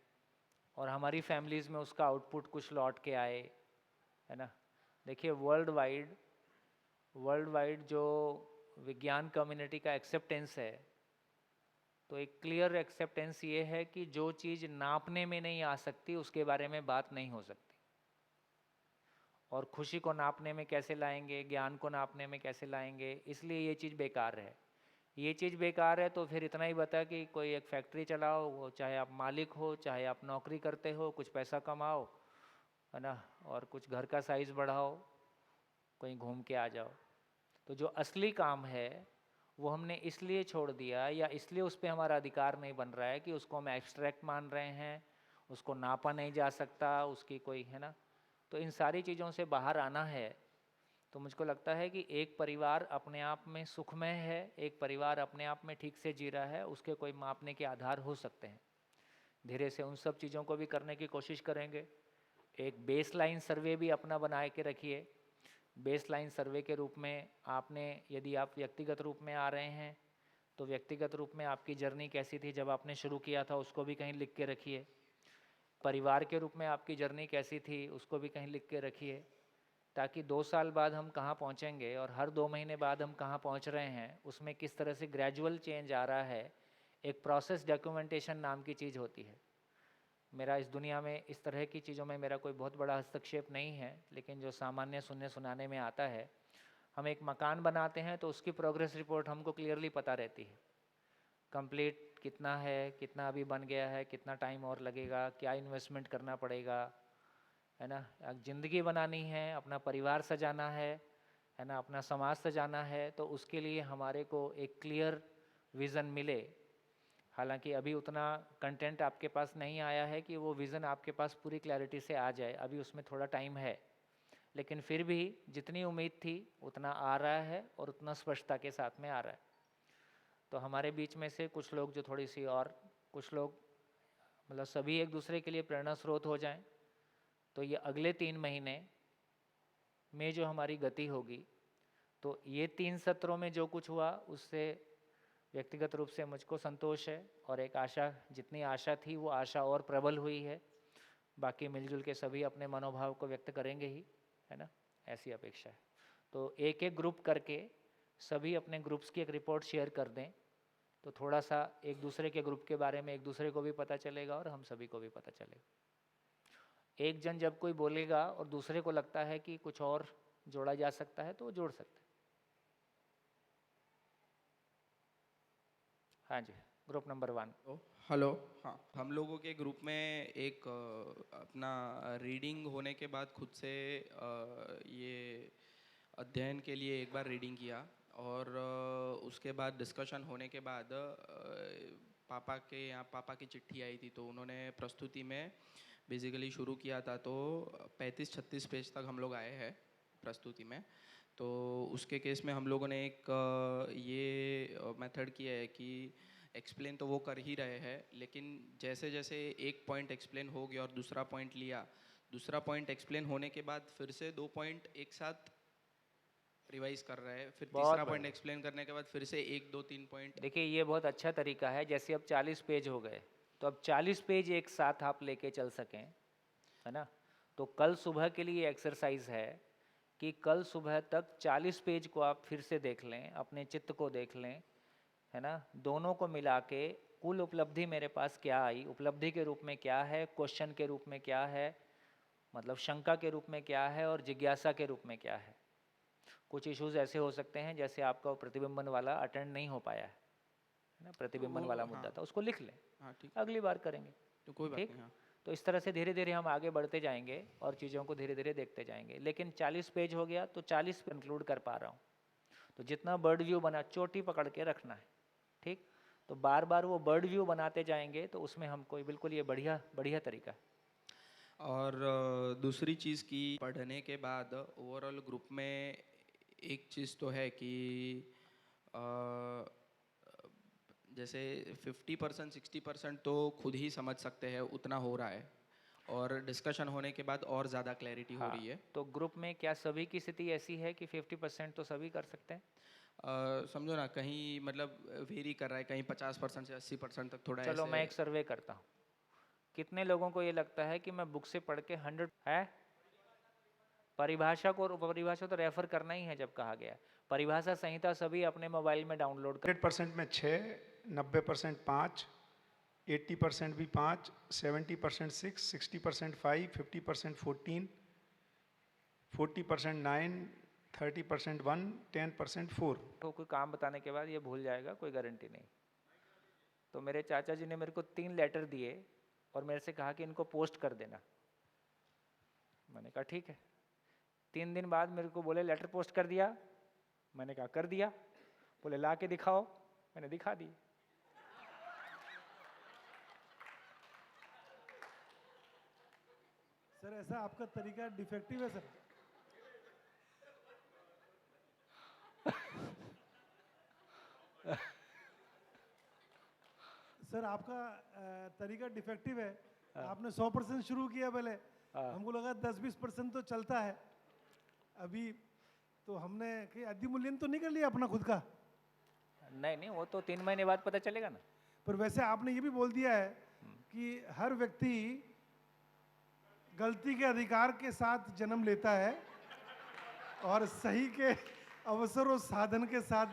और हमारी फैमिलीज़ में उसका आउटपुट कुछ लौट के आए, है ना। देखिए वर्ल्ड वाइड जो विज्ञान कम्युनिटी का एक्सेप्टेंस है, तो एक क्लियर एक्सेप्टेंस ये है कि जो चीज़ नापने में नहीं आ सकती उसके बारे में बात नहीं हो सकती। और खुशी को नापने में कैसे लाएंगे, ज्ञान को नापने में कैसे लाएंगे, इसलिए ये चीज़ बेकार है। ये चीज़ बेकार है तो फिर इतना ही बता कि कोई एक फैक्ट्री चलाओ, वो चाहे आप मालिक हो चाहे आप नौकरी करते हो, कुछ पैसा कमाओ, है ना, और कुछ घर का साइज़ बढ़ाओ, कहीं घूम के आ जाओ। तो जो असली काम है वो हमने इसलिए छोड़ दिया या इसलिए उस पर हमारा अधिकार नहीं बन रहा है कि उसको हम एब्स्ट्रैक्ट मान रहे हैं, उसको नापा नहीं जा सकता, उसकी कोई, है ना। तो इन सारी चीज़ों से बाहर आना है। तो मुझको लगता है कि एक परिवार अपने आप में सुखमय है, एक परिवार अपने आप में ठीक से जी रहा है, उसके कोई मापने के आधार हो सकते हैं। धीरे से उन सब चीज़ों को भी करने की कोशिश करेंगे। एक बेसलाइन सर्वे भी अपना बना के रखिए। बेसलाइन सर्वे के रूप में आपने, यदि आप व्यक्तिगत रूप में आ रहे हैं तो व्यक्तिगत रूप में आपकी जर्नी कैसी थी जब आपने शुरू किया था, उसको भी कहीं लिख के रखिए। परिवार के रूप में आपकी जर्नी कैसी थी, उसको भी कहीं लिख के रखिए, ताकि 2 साल बाद हम कहाँ पहुँचेंगे और हर 2 महीने बाद हम कहाँ पहुँच रहे हैं, उसमें किस तरह से ग्रेजुअल चेंज आ रहा है, एक प्रोसेस डॉक्यूमेंटेशन नाम की चीज़ होती है। मेरा इस दुनिया में इस तरह की चीज़ों में मेरा कोई बहुत बड़ा हस्तक्षेप नहीं है, लेकिन जो सामान्य सुनने सुनाने में आता है, हम एक मकान बनाते हैं तो उसकी प्रोग्रेस रिपोर्ट हमको क्लियरली पता रहती है, कंप्लीट कितना है, कितना अभी बन गया है, कितना टाइम और लगेगा, क्या इन्वेस्टमेंट करना पड़ेगा, है ना। ज़िंदगी बनानी है, अपना परिवार सजाना है ना, अपना समाज सजाना है, तो उसके लिए हमारे को एक क्लियर विज़न मिले। हालांकि अभी उतना कंटेंट आपके पास नहीं आया है कि वो विज़न आपके पास पूरी क्लैरिटी से आ जाए, अभी उसमें थोड़ा टाइम है, लेकिन फिर भी जितनी उम्मीद थी उतना आ रहा है और उतना स्पष्टता के साथ में आ रहा है। तो हमारे बीच में से कुछ लोग जो थोड़ी सी और कुछ लोग मतलब सभी एक दूसरे के लिए प्रेरणा स्रोत हो जाएं, तो ये अगले 3 महीने में जो हमारी गति होगी, तो ये 3 सत्रों में जो कुछ हुआ उससे व्यक्तिगत रूप से मुझको संतोष है, और एक आशा, जितनी आशा थी वो आशा और प्रबल हुई है। बाकी मिलजुल के सभी अपने मनोभाव को व्यक्त करेंगे ही, है ना, ऐसी अपेक्षा है। तो एक एक ग्रुप करके सभी अपने ग्रुप्स की एक रिपोर्ट शेयर कर दें, तो थोड़ा सा एक दूसरे के ग्रुप के बारे में एक दूसरे को भी पता चलेगा और हम सभी को भी पता चलेगा। एक जन जब कोई बोलेगा और दूसरे को लगता है कि कुछ और जोड़ा जा सकता है तो वो जोड़ सकते हैं। हाँ जी, ग्रुप नंबर 1। हेलो, हाँ, हम लोगों के ग्रुप में एक अपना रीडिंग होने के बाद खुद से ये अध्ययन के लिए एक बार रीडिंग किया, और उसके बाद डिस्कशन होने के बाद पापा के यहाँ पापा की चिट्ठी आई थी, तो उन्होंने प्रस्तुति में बेसिकली शुरू किया था, तो 35-36 पेज तक हम लोग आए हैं प्रस्तुति में। तो उसके केस में हम लोगों ने एक ये मेथड किया है कि एक्सप्लेन तो वो कर ही रहे हैं, लेकिन जैसे जैसे एक पॉइंट एक्सप्लेन हो गया और दूसरा पॉइंट लिया, दूसरा पॉइंट एक्सप्लेन होने के बाद फिर से 2 पॉइंट एक साथ रिवाइज कर रहे हैं, फिर तीसरा पॉइंट एक्सप्लेन करने के बाद फिर से 1, 2, 3 पॉइंट। देखिए ये बहुत अच्छा तरीका है। जैसे अब 40 पेज हो गए, तो अब 40 पेज एक साथ आप लेके चल सकें, है ना। तो कल सुबह के लिए एक्सरसाइज है कि कल सुबह तक 40 पेज को आप फिर से देख लें, अपने चित्त को देख लें, है ना। दोनों को मिला के कुल उपलब्धि मेरे पास क्या आई, उपलब्धि के रूप में क्या है, क्वेश्चन के रूप में क्या है, मतलब शंका के रूप में क्या है, और जिज्ञासा के रूप में क्या है। कुछ इश्यूज ऐसे हो सकते हैं जैसे आपका प्रतिबिंबन वाला अटेंड नहीं हो पाया है ना, प्रतिबिंबन वाला मुद्दा था, उसको लिख लें, अगली बार करेंगे, तो कोई बात ठीक। नहीं, हाँ। तो इस तरह से धीरे धीरे हम आगे बढ़ते जाएंगे और चीज़ों को धीरे धीरे देखते जाएंगे। लेकिन 40 पेज हो गया तो 40 कंक्लूड कर पा रहा हूँ, तो जितना बर्ड व्यू बना, चोटी पकड़ के रखना है, ठीक। तो बार बार वो बर्ड व्यू बनाते जाएंगे, तो उसमें हमको बिल्कुल ये बढ़िया बढ़िया तरीका है। और दूसरी चीज़ की पढ़ने के बाद ओवरऑल ग्रुप में एक चीज़ तो है कि जैसे 50% 60% तो खुद ही समझ सकते हैं, उतना हो रहा है, और डिस्कशन होने के बाद और ज़्यादा क्लैरिटी हो रही है। तो ग्रुप में क्या सभी की स्थिति ऐसी है कि 50% तो सभी कर सकते हैं? समझो ना, कहीं मतलब वेरी कर रहा है, कहीं 50% से 80% तक थोड़ा। चलो मैं एक सर्वे करता हूँ, कितने लोगों को ये लगता है कि मैं बुक से पढ़ के 100 है, परिभाषा तो रेफर करना ही है जब कहा गया। परिभाषा संहिता सभी अपने मोबाइल में डाउनलोड कर। 100% में 6, 90% 5, 80% भी 5, 70% 6, 60% 5, 50% 14, 40% 9, 30% 1, 10% 4। तो कोई काम बताने के बाद ये भूल जाएगा, कोई गारंटी नहीं। तो मेरे चाचा जी ने मेरे को 3 लेटर दिए और मेरे से कहा कि इनको पोस्ट कर देना। मैंने कहा ठीक है। 3 दिन बाद मेरे को बोले लेटर पोस्ट कर दिया। मैंने कहा कर दिया। बोले ला के दिखाओ। मैंने दिखा दी। सर ऐसा आपका तरीका डिफेक्टिव है सर। सर आपका तरीका डिफेक्टिव है। आपने 100% शुरू किया पहले, हमको लगा 10-20% तो चलता है अभी, तो हमने कि अधिमूल्यन तो नहीं कर लिया अपना खुद का। नहीं, वो तो 3 महीने बाद पता चलेगा ना। पर वैसे आपने ये भी बोल दिया है कि हर व्यक्ति गलती के अधिकार के साथ जन्म लेता है और सही के अवसर और साधन के साथ,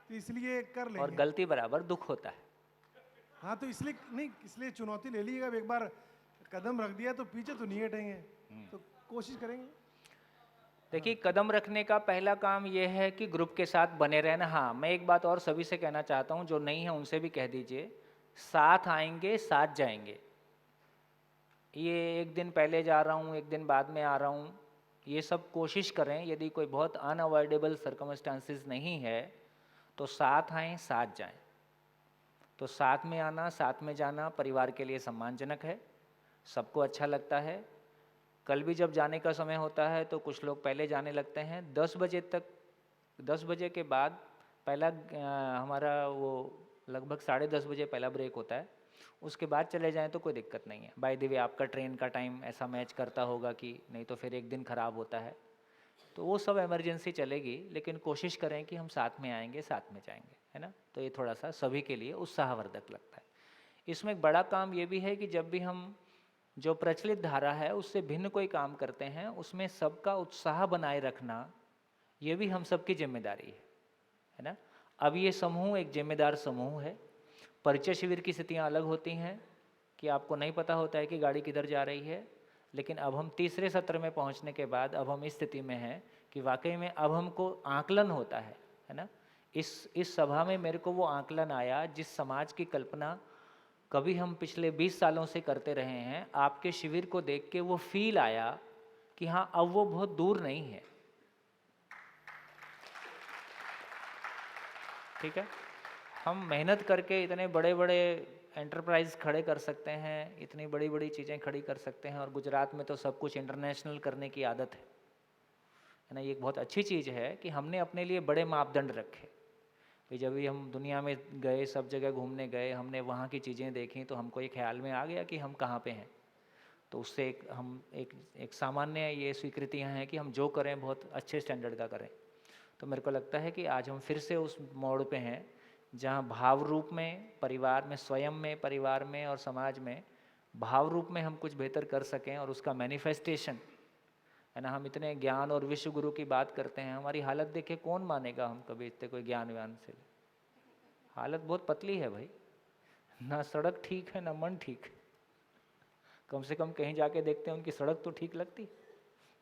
तो इसलिए कर और लेंगे। गलती बराबर दुख होता है। हाँ, तो इसलिए नहीं, इसलिए चुनौती ले लीजिएगा। अब एक बार कदम रख दिया तो पीछे तो नहीं हटेंगे, तो कोशिश करेंगे। देखिए, कदम रखने का पहला काम यह है कि ग्रुप के साथ बने रहना। हाँ, मैं एक बात और सभी से कहना चाहता हूँ, जो नहीं है उनसे भी कह दीजिए, साथ आएंगे साथ जाएंगे। ये एक दिन पहले जा रहा हूँ, एक दिन बाद में आ रहा हूँ, ये सब कोशिश करें। यदि कोई बहुत अनअवॉइडेबल सर्कमस्टांसिस नहीं है तो साथ आएं साथ जाएं। तो साथ में आना साथ में जाना परिवार के लिए सम्मानजनक है, सबको अच्छा लगता है। कल भी जब जाने का समय होता है तो कुछ लोग पहले जाने लगते हैं। 10 बजे तक, 10 बजे के बाद पहला हमारा वो लगभग 10:30 बजे पहला ब्रेक होता है। उसके बाद चले जाएं तो कोई दिक्कत नहीं है। बाय द वे, आपका ट्रेन का टाइम ऐसा मैच करता होगा कि नहीं तो फिर एक दिन ख़राब होता है, तो वो सब इमरजेंसी चलेगी। लेकिन कोशिश करें कि हम साथ में आएंगे साथ में जाएंगे, है ना। तो ये थोड़ा सा सभी के लिए उत्साहवर्धक लगता है। इसमें एक बड़ा काम ये भी है कि जब भी हम जो प्रचलित धारा है उससे भिन्न कोई काम करते हैं, उसमें सबका उत्साह बनाए रखना ये भी हम सबकी जिम्मेदारी है ना। अब ये समूह एक जिम्मेदार समूह है। परिचय शिविर की स्थितियाँ अलग होती हैं कि आपको नहीं पता होता है कि गाड़ी किधर जा रही है, लेकिन अब हम तीसरे सत्र में पहुंचने के बाद अब हम इस स्थिति में हैं कि वाकई में अब हमको आकलन होता है ना। इस सभा में मेरे को वो आकलन आया जिस समाज की कल्पना कभी हम पिछले 20 सालों से करते रहे हैं। आपके शिविर को देख के वो फील आया कि हाँ, अब वो बहुत दूर नहीं है। ठीक है, हम मेहनत करके इतने बड़े बड़े एंटरप्राइज खड़े कर सकते हैं, इतनी बड़ी बड़ी चीज़ें खड़ी कर सकते हैं, और गुजरात में तो सब कुछ इंटरनेशनल करने की आदत है ना। ये एक बहुत अच्छी चीज़ है कि हमने अपने लिए बड़े मापदंड रखे। कि जब भी हम दुनिया में गए, सब जगह घूमने गए, हमने वहाँ की चीज़ें देखी तो हमको ये ख्याल में आ गया कि हम कहाँ पे हैं। तो उससे एक सामान्य ये स्वीकृतियाँ हैं कि हम जो करें बहुत अच्छे स्टैंडर्ड का करें। तो मेरे को लगता है कि आज हम फिर से उस मोड़ पे हैं जहाँ भाव रूप में परिवार में, स्वयं में, परिवार में और समाज में भाव रूप में हम कुछ बेहतर कर सकें, और उसका मैनिफेस्टेशन है ना। हम इतने ज्ञान और विश्व गुरु की बात करते हैं, हमारी हालत देखे कौन मानेगा हम कभी इतने कोई ज्ञान व्यान से। हालत बहुत पतली है भाई, ना सड़क ठीक है ना मन ठीक। कम से कम कहीं जाके देखते हैं उनकी सड़क तो ठीक लगती,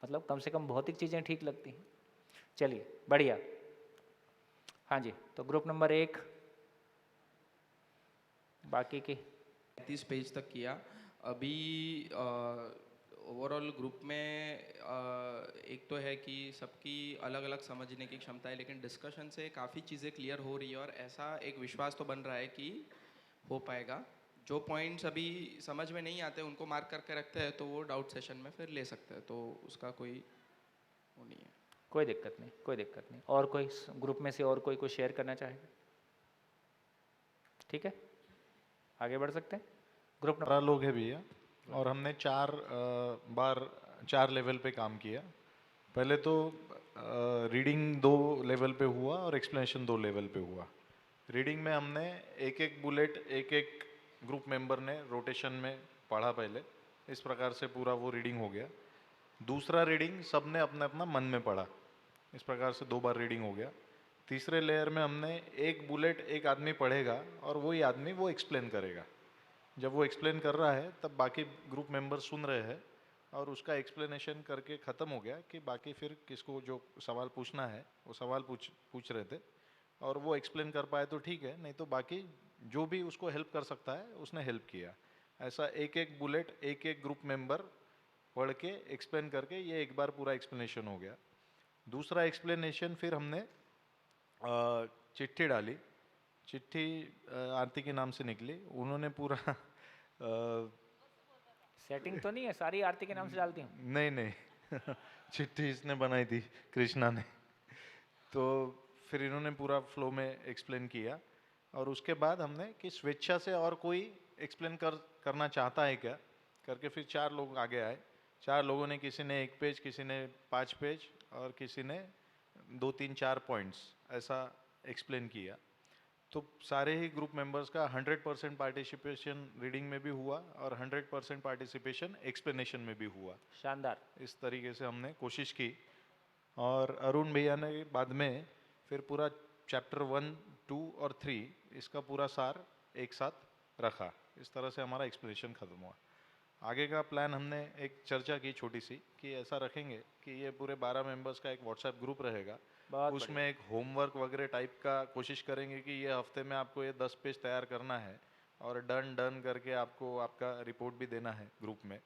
मतलब कम से कम भौतिक चीज़ें ठीक लगती हैं। चलिए बढ़िया। हाँ जी, तो ग्रुप नंबर 1 बाकी की 30 पेज तक किया। अभी ओवरऑल ग्रुप में एक तो है कि सबकी अलग अलग समझने की क्षमता है, लेकिन डिस्कशन से काफ़ी चीज़ें क्लियर हो रही है और ऐसा एक विश्वास तो बन रहा है कि हो पाएगा। जो पॉइंट्स अभी समझ में नहीं आते उनको मार्क करके रखते हैं तो वो डाउट सेशन में फिर ले सकते हैं, तो उसका कोई वो नहीं है। कोई दिक्कत नहीं, कोई दिक्कत नहीं। और कोई ग्रुप में से और कोई कुछ शेयर करना चाहेगा? ठीक है, आगे बढ़ सकते हैं। ग्रुप 12 लोग हैं भैया, और हमने 4 लेवल पे काम किया। पहले तो रीडिंग 2 लेवल पे हुआ और एक्सप्लेनेशन 2 लेवल पे हुआ। रीडिंग में हमने एक एक बुलेट एक एक ग्रुप मेंबर ने रोटेशन में पढ़ा पहले, इस प्रकार से पूरा वो रीडिंग हो गया। दूसरा रीडिंग सबने अपना अपना मन में पढ़ा, इस प्रकार से 2 बार रीडिंग हो गया। तीसरे लेयर में हमने एक बुलेट एक आदमी पढ़ेगा और वही आदमी वो एक्सप्लेन करेगा। जब वो एक्सप्लेन कर रहा है तब बाकी ग्रुप मेंबर सुन रहे हैं और उसका एक्सप्लेनेशन करके ख़त्म हो गया कि बाकी फिर किसको जो सवाल पूछना है वो सवाल पूछ रहे थे, और वो एक्सप्लेन कर पाए तो ठीक है, नहीं तो बाकी जो भी उसको हेल्प कर सकता है उसने हेल्प किया। ऐसा एक एक बुलेट एक एक ग्रुप मेंबर पढ़ के एक्सप्लेन करके ये एक बार पूरा एक्सप्लेनेशन हो गया। दूसरा एक्सप्लेनेशन फिर हमने चिट्ठी डाली। चिट्ठी आरती के नाम से निकली, उन्होंने पूरा सेटिंग तो नहीं है, सारी आरती के नाम से डालती हूँ? नहीं चिट्ठी इसने बनाई थी, कृष्णा ने। तो फिर इन्होंने पूरा फ्लो में एक्सप्लेन किया, और उसके बाद हमने कि स्वेच्छा से और कोई एक्सप्लेन करना चाहता है क्या करके फिर 4 लोग आगे आए। 4 लोगों ने, किसी ने 1 पेज, किसी ने 5 पेज और किसी ने 2, 3, 4 पॉइंट्स ऐसा एक्सप्लेन किया। तो सारे ही ग्रुप मेंबर्स का 100% पार्टिसिपेशन रीडिंग में भी हुआ और 100% पार्टिसिपेशन एक्सप्लेनेशन में भी हुआ। शानदार। इस तरीके से हमने कोशिश की। और अरुण भैया ने बाद में फिर पूरा चैप्टर 1, 2 और 3 इसका पूरा सार एक साथ रखा। इस तरह से हमारा एक्सप्लेनेशन ख़त्म हुआ। आगे का प्लान हमने एक चर्चा की छोटी सी कि ऐसा रखेंगे कि ये पूरे 12 मेंबर्स का एक व्हाट्सएप ग्रुप रहेगा, उसमें एक होमवर्क वगैरह टाइप का कोशिश करेंगे कि ये हफ्ते में आपको ये 10 पेज तैयार करना है और डन करके आपको आपका रिपोर्ट भी देना है ग्रुप में।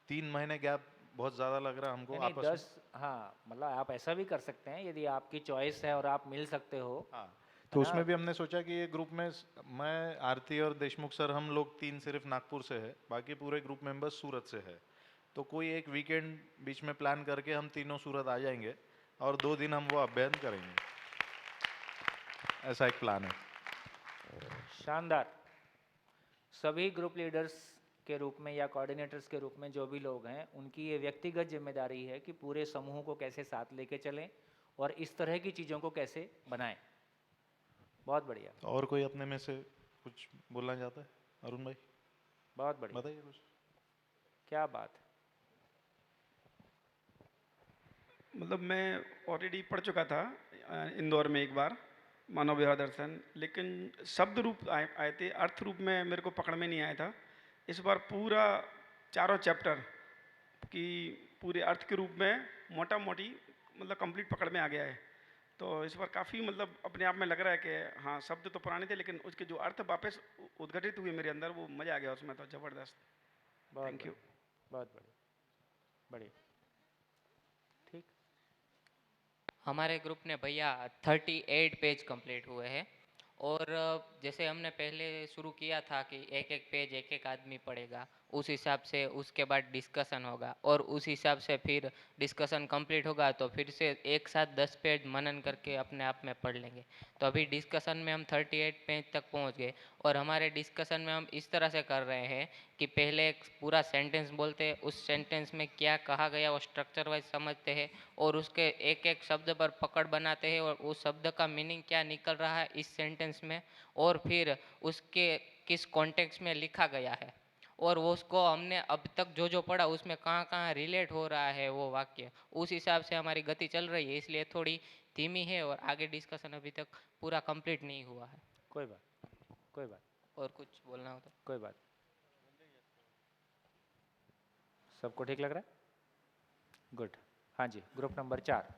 3 महीने गैप बहुत ज़्यादा लग रहा है हमको नहीं, आपस में। 10, हाँ मतलब आप ऐसा भी कर सकते हैं यदि आपकी चॉइस है और आप मिल सकते हो। हाँ, तो उसमें भी हमने सोचा कि ये ग्रुप में मैं, आरती और देशमुख सर, हम लोग 3 सिर्फ नागपुर से है, बाकी पूरे ग्रुप मेंबर्स सूरत से है। तो कोई एक वीकेंड बीच में प्लान करके हम तीनों सूरत आ जाएंगे और 2 दिन हम वो अध्ययन करेंगे, ऐसा एक प्लान है। शानदार। सभी ग्रुप लीडर्स के रूप में या कोऑर्डिनेटर्स के रूप में जो भी लोग हैं, उनकी ये व्यक्तिगत जिम्मेदारी है कि पूरे समूह को कैसे साथ लेके चलें और इस तरह की चीज़ों को कैसे बनाएं। बहुत बढ़िया। और कोई अपने में से कुछ बोलना चाहता है? अरुण भाई बहुत बढ़िया, बताइए कुछ। क्या बात है। मतलब मैं ऑलरेडी पढ़ चुका था इंदौर में एक बार मानव व्यवहार दर्शन, लेकिन शब्द रूप आए थे, अर्थ रूप में मेरे को पकड़ में नहीं आया था। इस बार पूरा चारों चैप्टर की पूरे अर्थ के रूप में मोटा मोटी मतलब कंप्लीट पकड़ में आ गया है। तो इस बार काफ़ी मतलब अपने आप में लग रहा है कि हाँ, शब्द तो पुराने थे लेकिन उसके जो अर्थ वापस उद्घटित हुए मेरे अंदर, वो मज़ा आ गया उसमें, तो ज़बरदस्त। Thank you. बहुत बढ़िया, बढ़िया। ठीक। हमारे ग्रुप ने भैया 38 पेज कंप्लीट हुए हैं और जैसे हमने पहले शुरू किया था कि एक एक पेज एक एक आदमी पढ़ेगा, उस हिसाब से उसके बाद डिस्कशन होगा और उस हिसाब से फिर डिस्कशन कंप्लीट होगा तो फिर से एक साथ 10 पेज मनन करके अपने आप में पढ़ लेंगे। तो अभी डिस्कशन में हम 38 पेज तक पहुंच गए और हमारे डिस्कशन में हम इस तरह से कर रहे हैं कि पहले एक पूरा सेंटेंस बोलते हैं, उस सेंटेंस में क्या कहा गया वो स्ट्रक्चर वाइज समझते हैं और उसके एक एक शब्द पर पकड़ बनाते हैं और उस शब्द का मीनिंग क्या निकल रहा है इस सेंटेंस में और फिर उसके किस कॉन्टेक्स्ट में लिखा गया है और वो उसको हमने अब तक जो जो पढ़ा उसमें कहाँ कहाँ रिलेट हो रहा है वो वाक्य, उस हिसाब से हमारी गति चल रही है, इसलिए थोड़ी धीमी है और आगे डिस्कशन अभी तक पूरा कंप्लीट नहीं हुआ है। कोई बात, कोई बात। और कुछ बोलना हो तो? कोई बात। सबको ठीक लग रहा है? गुड। हाँ जी, group number 4।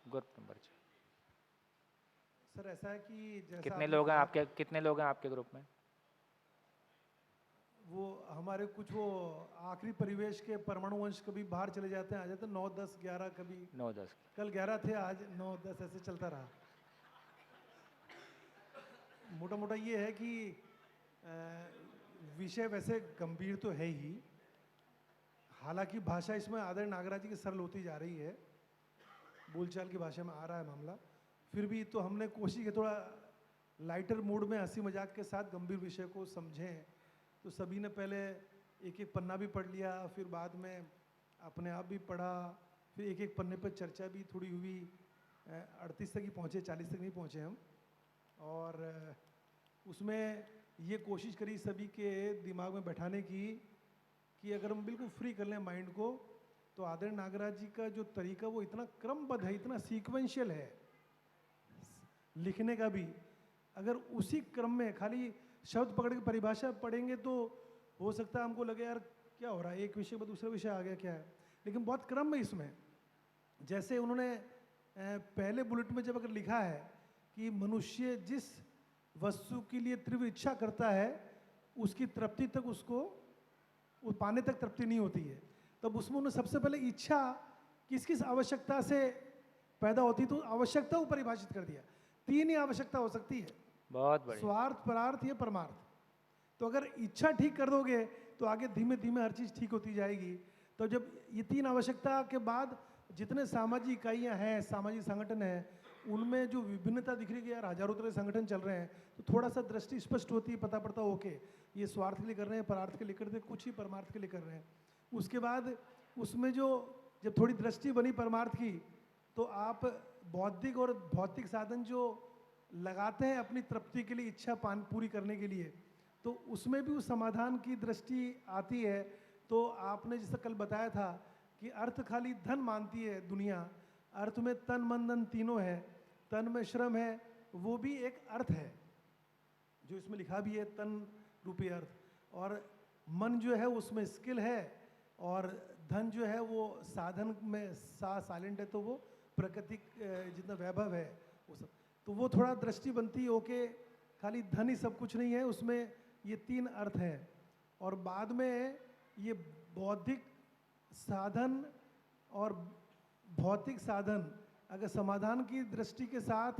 Group number 4। Sir ऐसा है कि जैसा कितने लोग हैं आपके ग्रुप में? वो हमारे कुछ वो आखिरी परिवेश के परमाणु वंश कभी बाहर चले जाते हैं, आ जाते हैं 9, 10, 11, कभी 9, 10। कल 11 थे, आज 9, 10 ऐसे चलता रहा। मोटा मोटा ये है कि विषय वैसे गंभीर तो है ही, हालांकि भाषा इसमें आदरणीय नागराज जी की सरल होती जा रही है, बोलचाल की भाषा में आ रहा है मामला, फिर भी तो हमने कोशिश की थोड़ा लाइटर मूड में हंसी मजाक के साथ गंभीर विषय को समझें। तो सभी ने पहले एक एक पन्ना भी पढ़ लिया, फिर बाद में अपने आप भी पढ़ा, फिर एक एक पन्ने पर चर्चा भी थोड़ी हुई। 38 तक ही पहुँचे, 40 तक नहीं पहुँचे हम। और उसमें ये कोशिश करी सभी के दिमाग में बैठाने की कि अगर हम बिल्कुल फ्री कर लें माइंड को, तो आदरणीय नागराज जी का जो तरीका वो इतना क्रमबद्ध है, इतना सीक्वेंशियल है लिखने का भी। अगर उसी क्रम में खाली शब्द पकड़ के परिभाषा पढ़ेंगे तो हो सकता है हमको लगे यार क्या हो रहा है, एक विषय पर दूसरा विषय आ गया क्या है, लेकिन बहुत क्रम है इसमें। जैसे उन्होंने पहले बुलेट में जब अगर लिखा है कि मनुष्य जिस वस्तु के लिए तीव्र इच्छा करता है उसकी तृप्ति तक उसको पाने तक तृप्ति नहीं होती है, तब उसमें उन्होंने सबसे पहले इच्छा किस किस आवश्यकता से पैदा होती, तो आवश्यकता को परिभाषित कर दिया। 3 ही आवश्यकता हो सकती है, बहुत बढ़िया, स्वार्थ, परार्थ या परमार्थ। तो अगर इच्छा ठीक कर दोगे तो आगे धीमे धीमे हर चीज़ ठीक होती जाएगी। तो जब ये 3 आवश्यकता के बाद जितने सामाजिक इकाइयाँ हैं, सामाजिक संगठन हैं, उनमें जो विभिन्नता दिख रही है, यार हजारों तरह के संगठन चल रहे हैं, तो थोड़ा सा दृष्टि स्पष्ट होती है, पता पड़ता ओके ये स्वार्थ के लिए कर रहे हैं, परार्थ के लिए कर रहे हैं, कुछ ही परमार्थ के लिए कर रहे हैं। उसके बाद उसमें जो जब थोड़ी दृष्टि बनी परमार्थ की, तो आप बौद्धिक और भौतिक साधन जो लगाते हैं अपनी तृप्ति के लिए, इच्छा पूरी करने के लिए, तो उसमें भी उस समाधान की दृष्टि आती है। तो आपने जैसा कल बताया था कि अर्थ खाली धन मानती है दुनिया, अर्थ में तन मन धन तीनों है, तन में श्रम है, वो भी एक अर्थ है जो इसमें लिखा भी है, तन रूपी अर्थ। और मन जो है उसमें स्किल है, और धन जो है वो साधन में साइलेंट है, तो वो प्राकृतिक जितना वैभव है वो सब, तो वो थोड़ा दृष्टि बनती हो के खाली धन ही सब कुछ नहीं है, उसमें ये तीन अर्थ हैं। और बाद में ये बौद्धिक साधन और भौतिक साधन अगर समाधान की दृष्टि के साथ,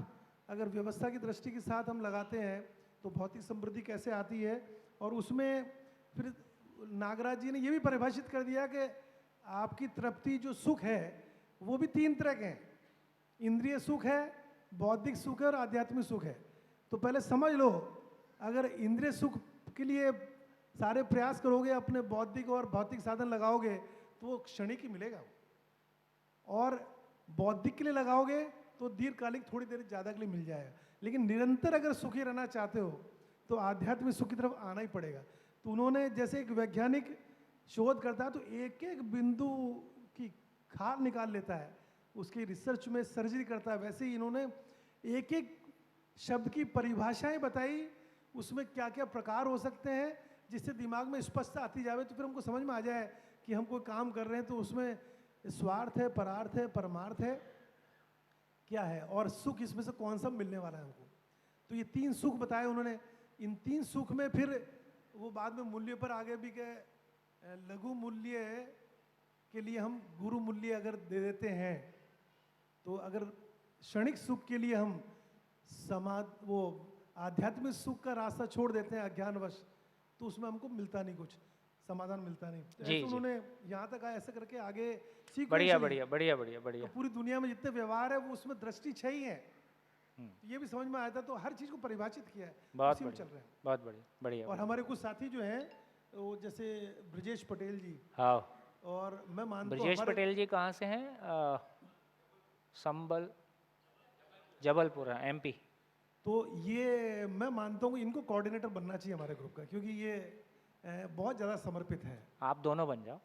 अगर व्यवस्था की दृष्टि के साथ हम लगाते हैं तो भौतिक समृद्धि कैसे आती है। और उसमें फिर नागराज जी ने ये भी परिभाषित कर दिया कि आपकी तृप्ति जो सुख है वो भी तीन तरह के हैं, इंद्रिय सुख है, बौद्धिक सुख है और आध्यात्मिक सुख है। तो पहले समझ लो, अगर इंद्रिय सुख के लिए सारे प्रयास करोगे, अपने बौद्धिक और भौतिक साधन लगाओगे तो वो क्षणिक ही मिलेगा, और बौद्धिक के लिए लगाओगे तो दीर्घकालिक थोड़ी देर ज़्यादा के लिए मिल जाएगा। लेकिन निरंतर अगर सुखी रहना चाहते हो तो आध्यात्मिक सुख की तरफ आना ही पड़ेगा। तो उन्होंने जैसे एक वैज्ञानिक शोध करता है तो एक एक बिंदु की खाल निकाल लेता है, उसकी रिसर्च में सर्जरी करता है, वैसे ही इन्होंने एक एक शब्द की परिभाषाएं बताई, उसमें क्या क्या प्रकार हो सकते हैं, जिससे दिमाग में स्पष्टता आती जाए, तो फिर हमको समझ में आ जाए कि हम कोई काम कर रहे हैं तो उसमें स्वार्थ है, परार्थ है, परमार्थ है, क्या है, और सुख इसमें से कौन सा मिलने वाला है हमको। तो ये तीन सुख बताए उन्होंने। इन तीन सुख में फिर वो बाद में मूल्य पर आगे भी के लघु मूल्य के लिए हम गुरु मूल्य अगर दे देते हैं, तो अगर क्षणिक सुख के लिए हम वो आध्यात्मिक सुख का रास्ता छोड़ देते हैं अज्ञानवश, तो उसमें हमको मिलता नहीं, कुछ समाधान मिलता नहीं। तो ऐसे उन्होंने यहाँ तक ऐसे करके आगे बढ़िया बढ़िया बढ़िया बढ़िया बढ़िया। तो पूरी दुनिया में जितने व्यवहार है वो उसमें दृष्टि छह ही है, ये भी समझ में आया था। तो हर चीज को परिभाषित किया है, बहुत उसी में बढ़िया, चल रहे हैं। बहुत बढ़िया बढ़िया। और हमारे कुछ साथी जो हैं वो जैसे ब्रजेश पटेल जी, हाँ, और मैं मानता हूँ ब्रजेश पटेल जी कहाँ से हैं? संबल, जबलपुर, MP। तो ये मैं मानता हूँ इनको कोऑर्डिनेटर बनना चाहिए हमारे ग्रुप का, क्योंकि ये बहुत ज़्यादा समर्पित है। आप दोनों बन जाओ।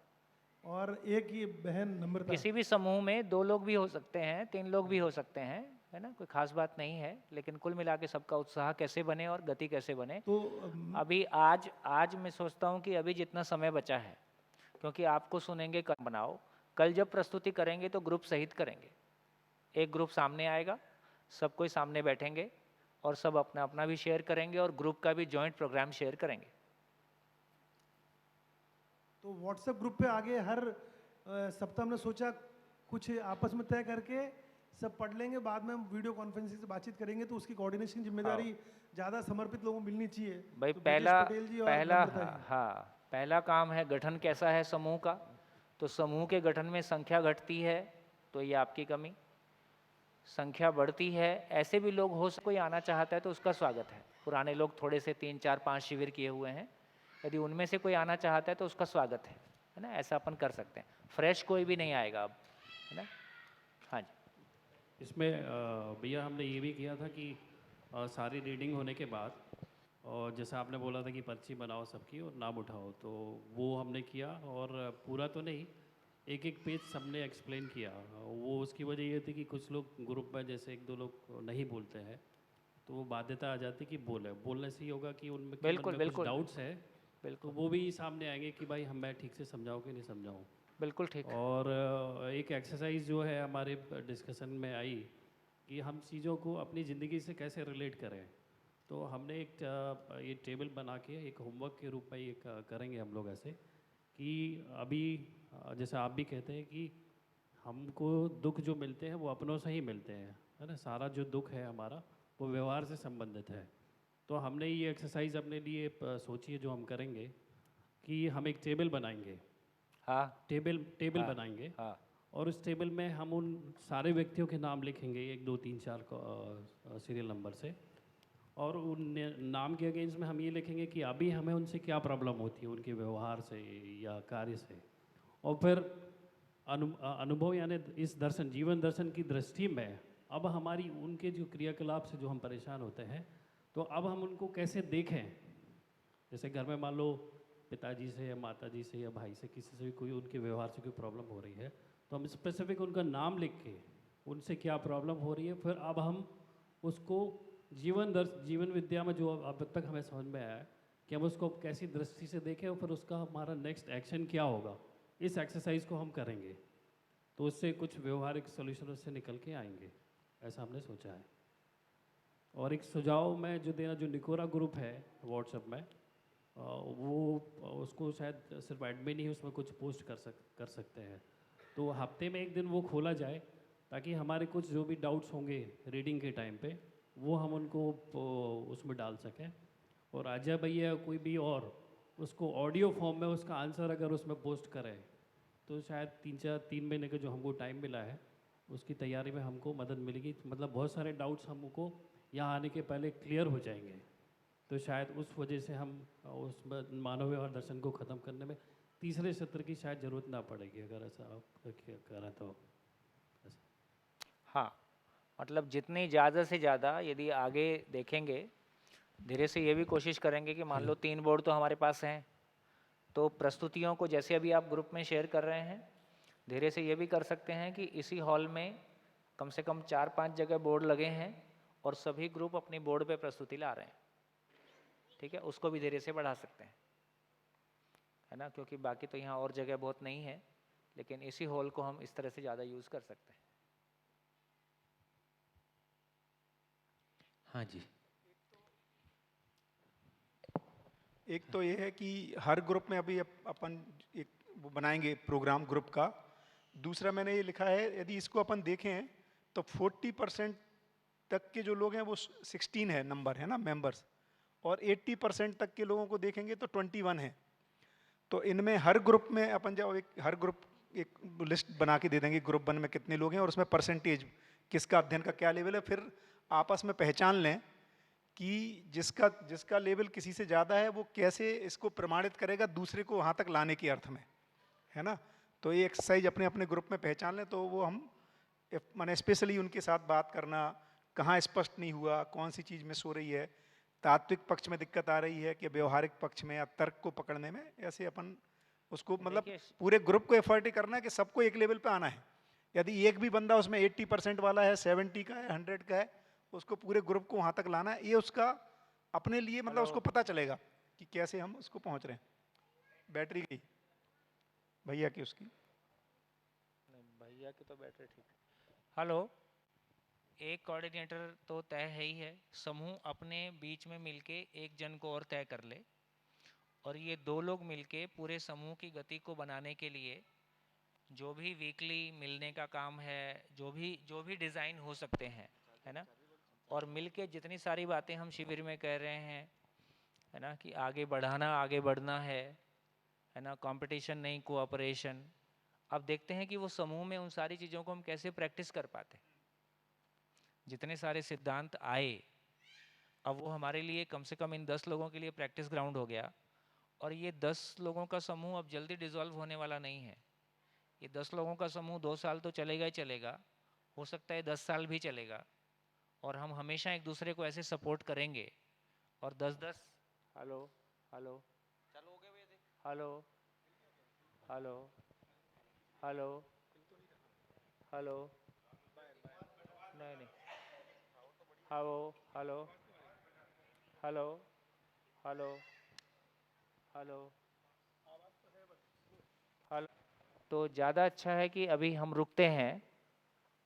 और एक ये बहन नम्रता, किसी भी समूह में 2 लोग भी हो सकते हैं, 3 लोग भी हो सकते हैं, है ना, कोई खास बात नहीं है, लेकिन कुल मिला के सबका उत्साह कैसे बने और गति कैसे बने। तो अभी आज मैं सोचता हूँ कि अभी जितना समय बचा है, क्योंकि आपको सुनेंगे कल बनाओ, कल जब प्रस्तुति करेंगे तो ग्रुप सहित करेंगे। एक ग्रुप सामने आएगा, सब कोई सामने बैठेंगे और सब अपना अपना भी शेयर करेंगे और ग्रुप का भी जॉइंट प्रोग्राम शेयर करेंगे। तो व्हाट्सएप ग्रुप पे आगे हर सप्ताह हमने सोचा कुछ आपस में तय करके सब पढ़ लेंगे, बाद में हम वीडियो कॉन्फ्रेंसिंग से बातचीत करेंगे, तो उसकी कोऑर्डिनेशन की जिम्मेदारी ज़्यादा समर्पित लोगों को मिलनी चाहिए। भाई तो पहला काम है गठन कैसा है समूह का, तो समूह के गठन में संख्या घटती है तो ये आपकी कमी, संख्या बढ़ती है, ऐसे भी लोग हो, कोई आना चाहता है तो उसका स्वागत है। पुराने लोग थोड़े से 3, 4, 5 शिविर किए हुए हैं, यदि उनमें से कोई आना चाहता है तो उसका स्वागत है ना, ऐसा अपन कर सकते हैं। फ्रेश कोई भी नहीं आएगा अब, है ना। हाँ जी, इसमें भैया हमने ये भी किया था कि सारी रीडिंग होने के बाद, और जैसा आपने बोला था कि पर्ची बनाओ सबकी और नाम उठाओ, तो वो हमने किया, और पूरा तो नहीं, एक एक पेज सबने एक्सप्लेन किया। वो उसकी वजह ये थी कि कुछ लोग ग्रुप में जैसे 1-2 लोग नहीं बोलते हैं, तो वो बाध्यता आ जाती कि बोलने से ही होगा कि उनमें कुछ डाउट्स है, तो वो भी सामने आएंगे कि भाई मैं ठीक से समझाऊँ कि नहीं समझाऊँ। बिल्कुल ठीक। और एक एक्सरसाइज जो है हमारे डिस्कशन में आई कि हम चीज़ों को अपनी ज़िंदगी से कैसे रिलेट करें, तो हमने एक ये टेबल बना के एक होमवर्क के रूप में ये करेंगे हम लोग ऐसे कि अभी जैसे आप भी कहते हैं कि हमको दुख जो मिलते हैं वो अपनों से ही मिलते हैं, है ना, सारा जो दुख है हमारा वो व्यवहार से संबंधित है। तो हमने ये एक्सरसाइज अपने लिए सोची है जो हम करेंगे कि हम एक टेबल बनाएंगे। हाँ, टेबल बनाएंगे। हाँ, और उस टेबल में हम उन सारे व्यक्तियों के नाम लिखेंगे 1, 2, 3, 4 सीरियल नंबर से, और उन नाम के अगेंस्ट में हम ये लिखेंगे कि अभी हमें उनसे क्या प्रॉब्लम होती है, उनके व्यवहार से या कार्य से। और फिर अनुभव यानी इस दर्शन, जीवन दर्शन की दृष्टि में अब हमारी उनके जो क्रियाकलाप से जो हम परेशान होते हैं, तो अब हम उनको कैसे देखें। जैसे घर में मान लो पिताजी से या माताजी से या भाई से किसी से भी कोई उनके व्यवहार से कोई प्रॉब्लम हो रही है, तो हम स्पेसिफिक उनका नाम लिख के उनसे क्या प्रॉब्लम हो रही है, फिर अब हम उसको जीवन विद्या में जो अब तक हमें समझ में आया है कि हम उसको कैसी दृष्टि से देखें और फिर उसका हमारा नेक्स्ट एक्शन क्या होगा, इस एक्सरसाइज को हम करेंगे तो उससे कुछ व्यवहारिक सोल्यूशन उससे निकल के आएंगे, ऐसा हमने सोचा है। और एक सुझाव मैं जो देना, जो निकोरा ग्रुप है व्हाट्सएप में, वो उसको शायद सिर्फ एडमिन ही उसमें कुछ पोस्ट कर सकते हैं, तो हफ्ते में एक दिन वो खोला जाए ताकि हमारे कुछ जो भी डाउट्स होंगे रीडिंग के टाइम पे वो हम उनको उसमें डाल सकें। और अजय भैया कोई भी और उसको ऑडियो फॉर्म में उसका आंसर अगर उसमें पोस्ट करें तो शायद 3 महीने का जो हमको टाइम मिला है उसकी तैयारी में हमको मदद मिलेगी। मतलब बहुत सारे डाउट्स हमको यहाँ आने के पहले क्लियर हो जाएंगे, तो शायद उस वजह से हम उस मानव व्यवहार दर्शन को ख़त्म करने में तीसरे सत्र की शायद ज़रूरत ना पड़ेगी, अगर ऐसा आप करें तो। हाँ, मतलब जितनी ज़्यादा से ज़्यादा यदि आगे देखेंगे, धीरे से ये भी कोशिश करेंगे कि मान लो 3 बोर्ड तो हमारे पास हैं, तो प्रस्तुतियों को जैसे अभी आप ग्रुप में शेयर कर रहे हैं, धीरे से ये भी कर सकते हैं कि इसी हॉल में कम से कम 4-5 जगह बोर्ड लगे हैं और सभी ग्रुप अपनी बोर्ड पे प्रस्तुति ला रहे हैं, ठीक है, उसको भी धीरे से बढ़ा सकते हैं, है ना, क्योंकि बाकी तो यहाँ और जगह बहुत नहीं है, लेकिन इसी हॉल को हम इस तरह से ज़्यादा यूज़ कर सकते हैं। हाँ जी। एक तो ये है कि हर ग्रुप में अभी अपन एक वो बनाएंगे प्रोग्राम ग्रुप का। दूसरा मैंने ये लिखा है, यदि इसको अपन देखें तो 40% तक के जो लोग हैं वो 16 है नंबर, है ना, मेंबर्स, और 80% तक के लोगों को देखेंगे तो 21 है। तो इनमें हर ग्रुप में अपन जब हर ग्रुप एक लिस्ट बना के दे देंगे, ग्रुप 1 में कितने लोग हैं और उसमें परसेंटेज किसका अध्ययन का क्या लेवल है, फिर आपस में पहचान लें कि जिसका लेवल किसी से ज़्यादा है वो कैसे इसको प्रमाणित करेगा दूसरे को वहाँ तक लाने के अर्थ में, है ना। तो ये एक्सरसाइज अपने अपने ग्रुप में पहचान लें, तो वो हम माने स्पेशली उनके साथ बात करना, कहाँ स्पष्ट नहीं हुआ, कौन सी चीज़ मिस हो रही है, तात्विक पक्ष में दिक्कत आ रही है कि व्यवहारिक पक्ष में या तर्क को पकड़ने में, ऐसे अपन उसको मतलब पूरे ग्रुप को एफर्ट करना है कि सबको एक लेवल पे आना है। यदि एक भी बंदा उसमें 80% वाला है, 70 का है, 100 का है, उसको पूरे ग्रुप को वहाँ तक लाना है। ये उसका अपने लिए मतलब उसको पता चलेगा कि कैसे हम उसको पहुँच रहे हैं। बैटरी गई भैया की, उसकी नहीं, भैया की तो बैटरी ठीक है। हेलो, एक कोऑर्डिनेटर तो तय है ही है, समूह अपने बीच में मिलके एक जन को और तय कर ले, और ये 2 लोग मिलके पूरे समूह की गति को बनाने के लिए जो भी वीकली मिलने का काम है, जो भी डिज़ाइन हो सकते हैं, है ना, और मिलके जितनी सारी बातें हम शिविर में कह रहे हैं, है ना, कि आगे बढ़ना है ना, कंपटीशन नहीं कोऑपरेशन। अब देखते हैं कि वो समूह में उन सारी चीज़ों को हम कैसे प्रैक्टिस कर पाते। जितने सारे सिद्धांत आए, अब वो हमारे लिए कम से कम इन 10 लोगों के लिए प्रैक्टिस ग्राउंड हो गया, और ये 10 लोगों का समूह अब जल्दी डिसॉल्व होने वाला नहीं है। ये 10 लोगों का समूह 2 साल तो चलेगा ही चलेगा, हो सकता है 10 साल भी चलेगा, और हम हमेशा एक दूसरे को ऐसे सपोर्ट करेंगे। और 10-10 हेलो हेलो चालू हो गए भैया, हेलो हेलो हेलो हेलो नहीं hello hello hello hello hello hello. तो ज़्यादा अच्छा है कि अभी हम रुकते हैं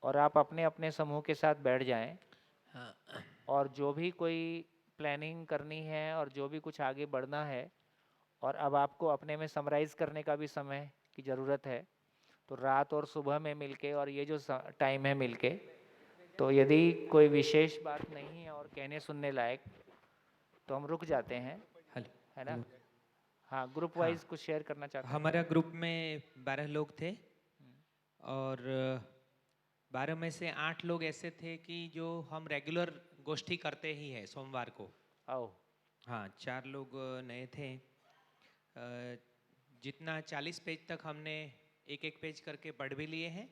और आप अपने अपने समूह के साथ बैठ जाएं, और जो भी कोई प्लानिंग करनी है और जो भी कुछ आगे बढ़ना है, और अब आपको अपने में समराइज़ करने का भी समय की ज़रूरत है, तो रात और सुबह में मिलके और ये जो टाइम है मिलके, तो यदि कोई विशेष बात नहीं है और कहने सुनने लायक, तो हम रुक जाते हैं, है ना। हाँ, ग्रुप वाइज कुछ शेयर करना चाहते हैं। हमारा ग्रुप में 12 लोग थे, और 12 में से 8 लोग ऐसे थे कि जो हम रेगुलर गोष्ठी करते ही हैं सोमवार को। आओ। हाँ, 4 लोग नए थे। जितना 40 पेज तक हमने एक पेज करके पढ़ भी लिए हैं,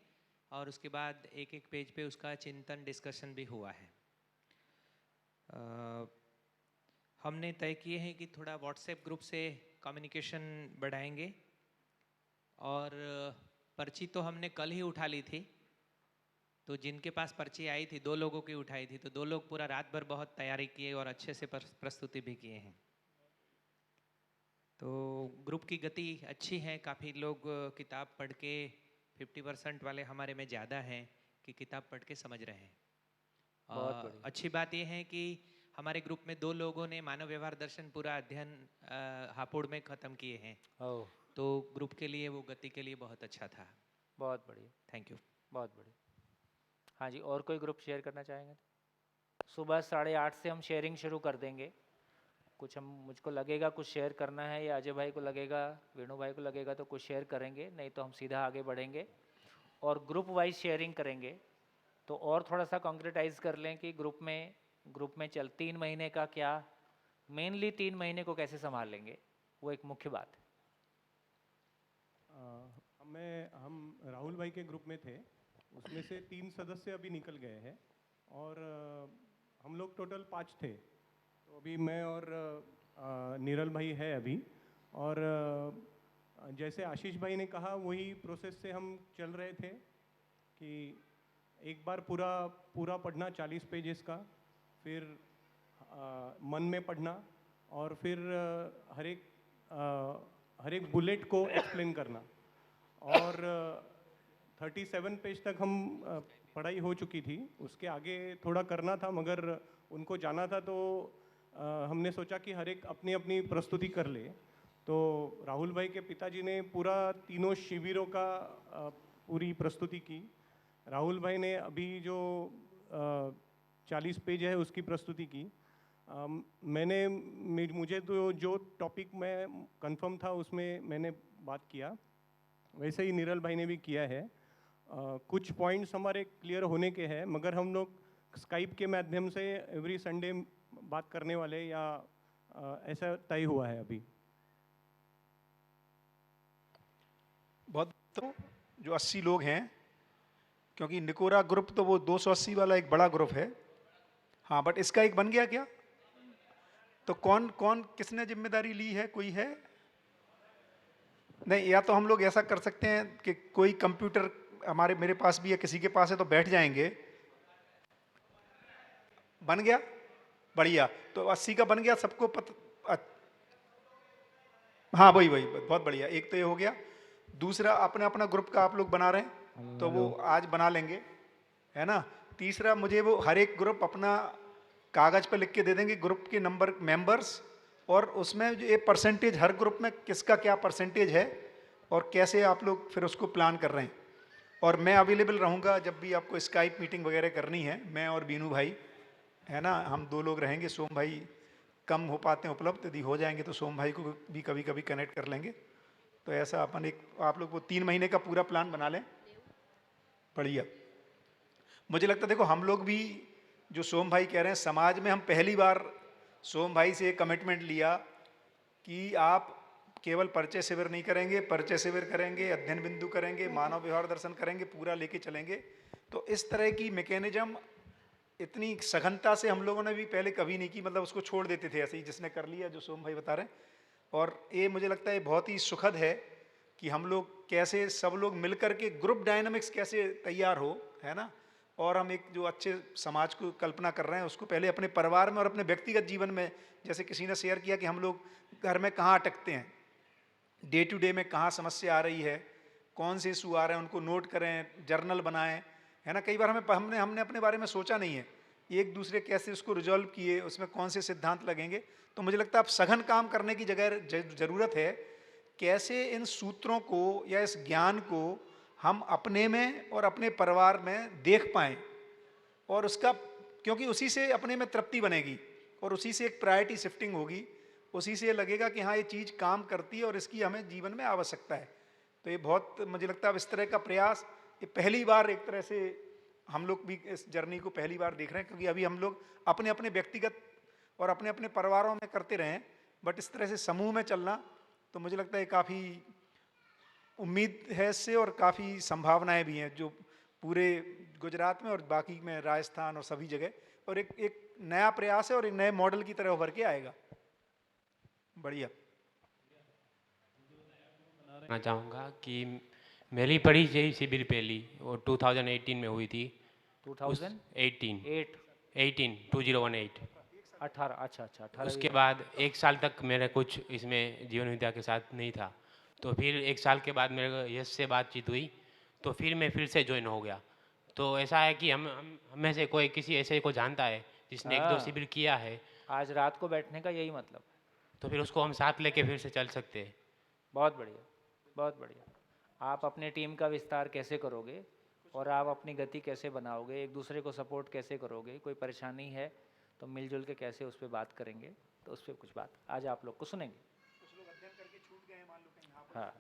और उसके बाद एक पेज पे उसका चिंतन डिस्कशन भी हुआ है। हमने तय किए हैं कि थोड़ा व्हाट्सएप ग्रुप से कम्युनिकेशन बढ़ाएंगे। और पर्ची तो हमने कल ही उठा ली थी, तो जिनके पास पर्ची आई थी 2 लोगों की उठाई थी, तो 2 लोग पूरा रात भर बहुत तैयारी किए और अच्छे से प्रस्तुति भी किए हैं। तो ग्रुप की गति अच्छी है, काफ़ी लोग किताब पढ़ के 50% वाले हमारे में ज़्यादा हैं कि किताब पढ़ के समझ रहे हैं। बहुत बढ़िया। अच्छी बात यह है कि हमारे ग्रुप में 2 लोगों ने मानव व्यवहार दर्शन पूरा अध्ययन हापुड़ में ख़त्म किए हैं। तो ग्रुप के लिए वो गति के लिए बहुत अच्छा था। बहुत बढ़िया, थैंक यू। बहुत बढ़िया। हाँ जी, और कोई ग्रुप शेयर करना चाहेंगे? सुबह 8:30 से हम शेयरिंग शुरू कर देंगे। कुछ मुझको लगेगा कुछ शेयर करना है, या अजय भाई को लगेगा, वेणु भाई को लगेगा तो कुछ शेयर करेंगे, नहीं तो हम सीधा आगे बढ़ेंगे और ग्रुप वाइज शेयरिंग करेंगे। तो और थोड़ा सा कॉन्क्रेटाइज कर लें कि ग्रुप में चल 3 महीने का क्या, मेनली 3 महीने को कैसे संभाल लेंगे, वो एक मुख्य बात है। हम राहुल भाई के ग्रुप में थे, उसमें से 3 सदस्य अभी निकल गए हैं और हम लोग टोटल 5 थे। तो अभी मैं और नीरल भाई है अभी। और जैसे आशीष भाई ने कहा वही प्रोसेस से हम चल रहे थे कि एक बार पूरा पढ़ना 40 पेजेस का, फिर मन में पढ़ना और फिर हर एक बुलेट को एक्सप्लेन करना। और 37 पेज तक हम पढ़ाई हो चुकी थी, उसके आगे थोड़ा करना था मगर उनको जाना था, तो हमने सोचा कि हर एक अपनी अपनी प्रस्तुति कर ले। तो राहुल भाई के पिताजी ने पूरा 3 शिविरों का पूरी प्रस्तुति की। राहुल भाई ने अभी जो 40 पेज है उसकी प्रस्तुति की। मुझे तो जो टॉपिक में कंफर्म था उसमें मैंने बात किया, वैसे ही नीरल भाई ने भी किया है। कुछ पॉइंट्स हमारे क्लियर होने के हैं, मगर हम लोग स्काइप के माध्यम से एवरी संडे बात करने वाले, या ऐसा तय हुआ है अभी। बहुत तो जो 80 लोग हैं, क्योंकि निकोरा ग्रुप तो वो 280 वाला एक बड़ा ग्रुप है। हाँ, बट इसका एक बन गया क्या? तो कौन किसने जिम्मेदारी ली है? कोई है? नहीं, या तो हम लोग ऐसा कर सकते हैं कि कोई कंप्यूटर मेरे पास भी है, किसी के पास है, तो बैठ जाएंगे। बन गया? बढ़िया। तो 80 का बन गया, सबको हाँ वही बहुत बढ़िया। एक तो ये हो गया। दूसरा, अपना अपना ग्रुप का आप लोग बना रहे हैं तो वो आज बना लेंगे, है ना। तीसरा, मुझे वो हर एक ग्रुप अपना कागज पे लिख के दे देंगे, ग्रुप के मेंबर्स, और उसमें जो ये परसेंटेज हर ग्रुप में किसका क्या परसेंटेज है और कैसे आप लोग फिर उसको प्लान कर रहे हैं। और मैं अवेलेबल रहूँगा जब भी आपको स्काइप मीटिंग वगैरह करनी है, मैं और बीनू भाई, है ना, हम 2 लोग रहेंगे। सोम भाई कम हो पाते हैं उपलब्ध, यदि हो जाएंगे तो सोम भाई को भी कभी कभी कनेक्ट कर लेंगे। तो ऐसा अपन आप लोग वो 3 महीने का पूरा प्लान बना लें। बढ़िया। मुझे लगता है देखो, हम लोग भी जो सोम भाई कह रहे हैं, समाज में हम पहली बार सोम भाई से कमिटमेंट लिया कि आप केवल परिचय शिविर नहीं करेंगे, परिचय शिविर करेंगे, अध्ययन बिंदु करेंगे, मानव व्यवहार दर्शन करेंगे, पूरा लेके चलेंगे। तो इस तरह की मैकेनिज्म इतनी सघनता से हम लोगों ने भी पहले कभी नहीं की, मतलब उसको छोड़ देते थे ऐसे ही, जिसने कर लिया, जो सोम भाई बता रहे हैं। और ये मुझे लगता है बहुत ही सुखद है कि हम लोग कैसे सब लोग मिलकर के ग्रुप डायनामिक्स कैसे तैयार हो, है ना। और हम एक जो अच्छे समाज को कल्पना कर रहे हैं, उसको पहले अपने परिवार में और अपने व्यक्तिगत जीवन में, जैसे किसी ने शेयर किया कि हम लोग घर में कहाँ अटकते हैं, डे टू डे में कहाँ समस्या आ रही है, कौन से इशू आ रहे हैं, उनको नोट करें, जर्नल बनाएं, है ना। कई बार हमने अपने बारे में सोचा नहीं है, एक दूसरे कैसे उसको रिजॉल्व किए, उसमें कौन से सिद्धांत लगेंगे। तो मुझे लगता है अब सघन काम करने की जगह ज़रूरत है, कैसे इन सूत्रों को या इस ज्ञान को हम अपने में और अपने परिवार में देख पाएँ, और उसका, क्योंकि उसी से अपने में तृप्ति बनेगी और उसी से एक प्रायोरिटी शिफ्टिंग होगी, उसी से लगेगा कि हाँ ये चीज़ काम करती है और इसकी हमें जीवन में आवश्यकता है। तो ये बहुत, मुझे लगता है इस तरह का प्रयास, ये पहली बार एक तरह से हम लोग भी इस जर्नी को पहली बार देख रहे हैं, क्योंकि अभी हम लोग अपने अपने व्यक्तिगत और अपने अपने परिवारों में करते रहे, बट इस तरह से समूह में चलना, तो मुझे लगता है काफ़ी उम्मीद है इससे, और काफ़ी संभावनाएं भी हैं जो पूरे गुजरात में और बाकी में राजस्थान और सभी जगह, और एक नया प्रयास है और एक नए मॉडल की तरह उभर के आएगा। बढ़िया। कहना चाहूँगा कि मेरी पढ़ी यही सिविल पहली वो 2018 में हुई थी। 2018 2018 18 अच्छा 18 उसके बाद 1 साल तक मेरा कुछ इसमें जीवन विद्या के साथ नहीं था, तो फिर 1 साल के बाद मेरे को यश से बातचीत हुई, तो फिर मैं फिर से ज्वाइन हो गया। तो ऐसा है कि हम में से कोई किसी ऐसे को जानता है जिसने 1-2 शिविर किया है, आज रात को बैठने का यही मतलब है। तो फिर उसको हम साथ लेके फिर से चल सकते हैं। बहुत बढ़िया, बहुत बढ़िया। आप अपने टीम का विस्तार कैसे करोगे और आप अपनी गति कैसे बनाओगे, एक दूसरे को सपोर्ट कैसे करोगे, कोई परेशानी है तो मिलजुल के कैसे उस पर बात करेंगे, तो उस पर कुछ बात आज आप लोग को सुनेंगे। कुछ लोग अध्ययन करके छूट गए हैं, मान लो कहीं यहाँ पर हाँ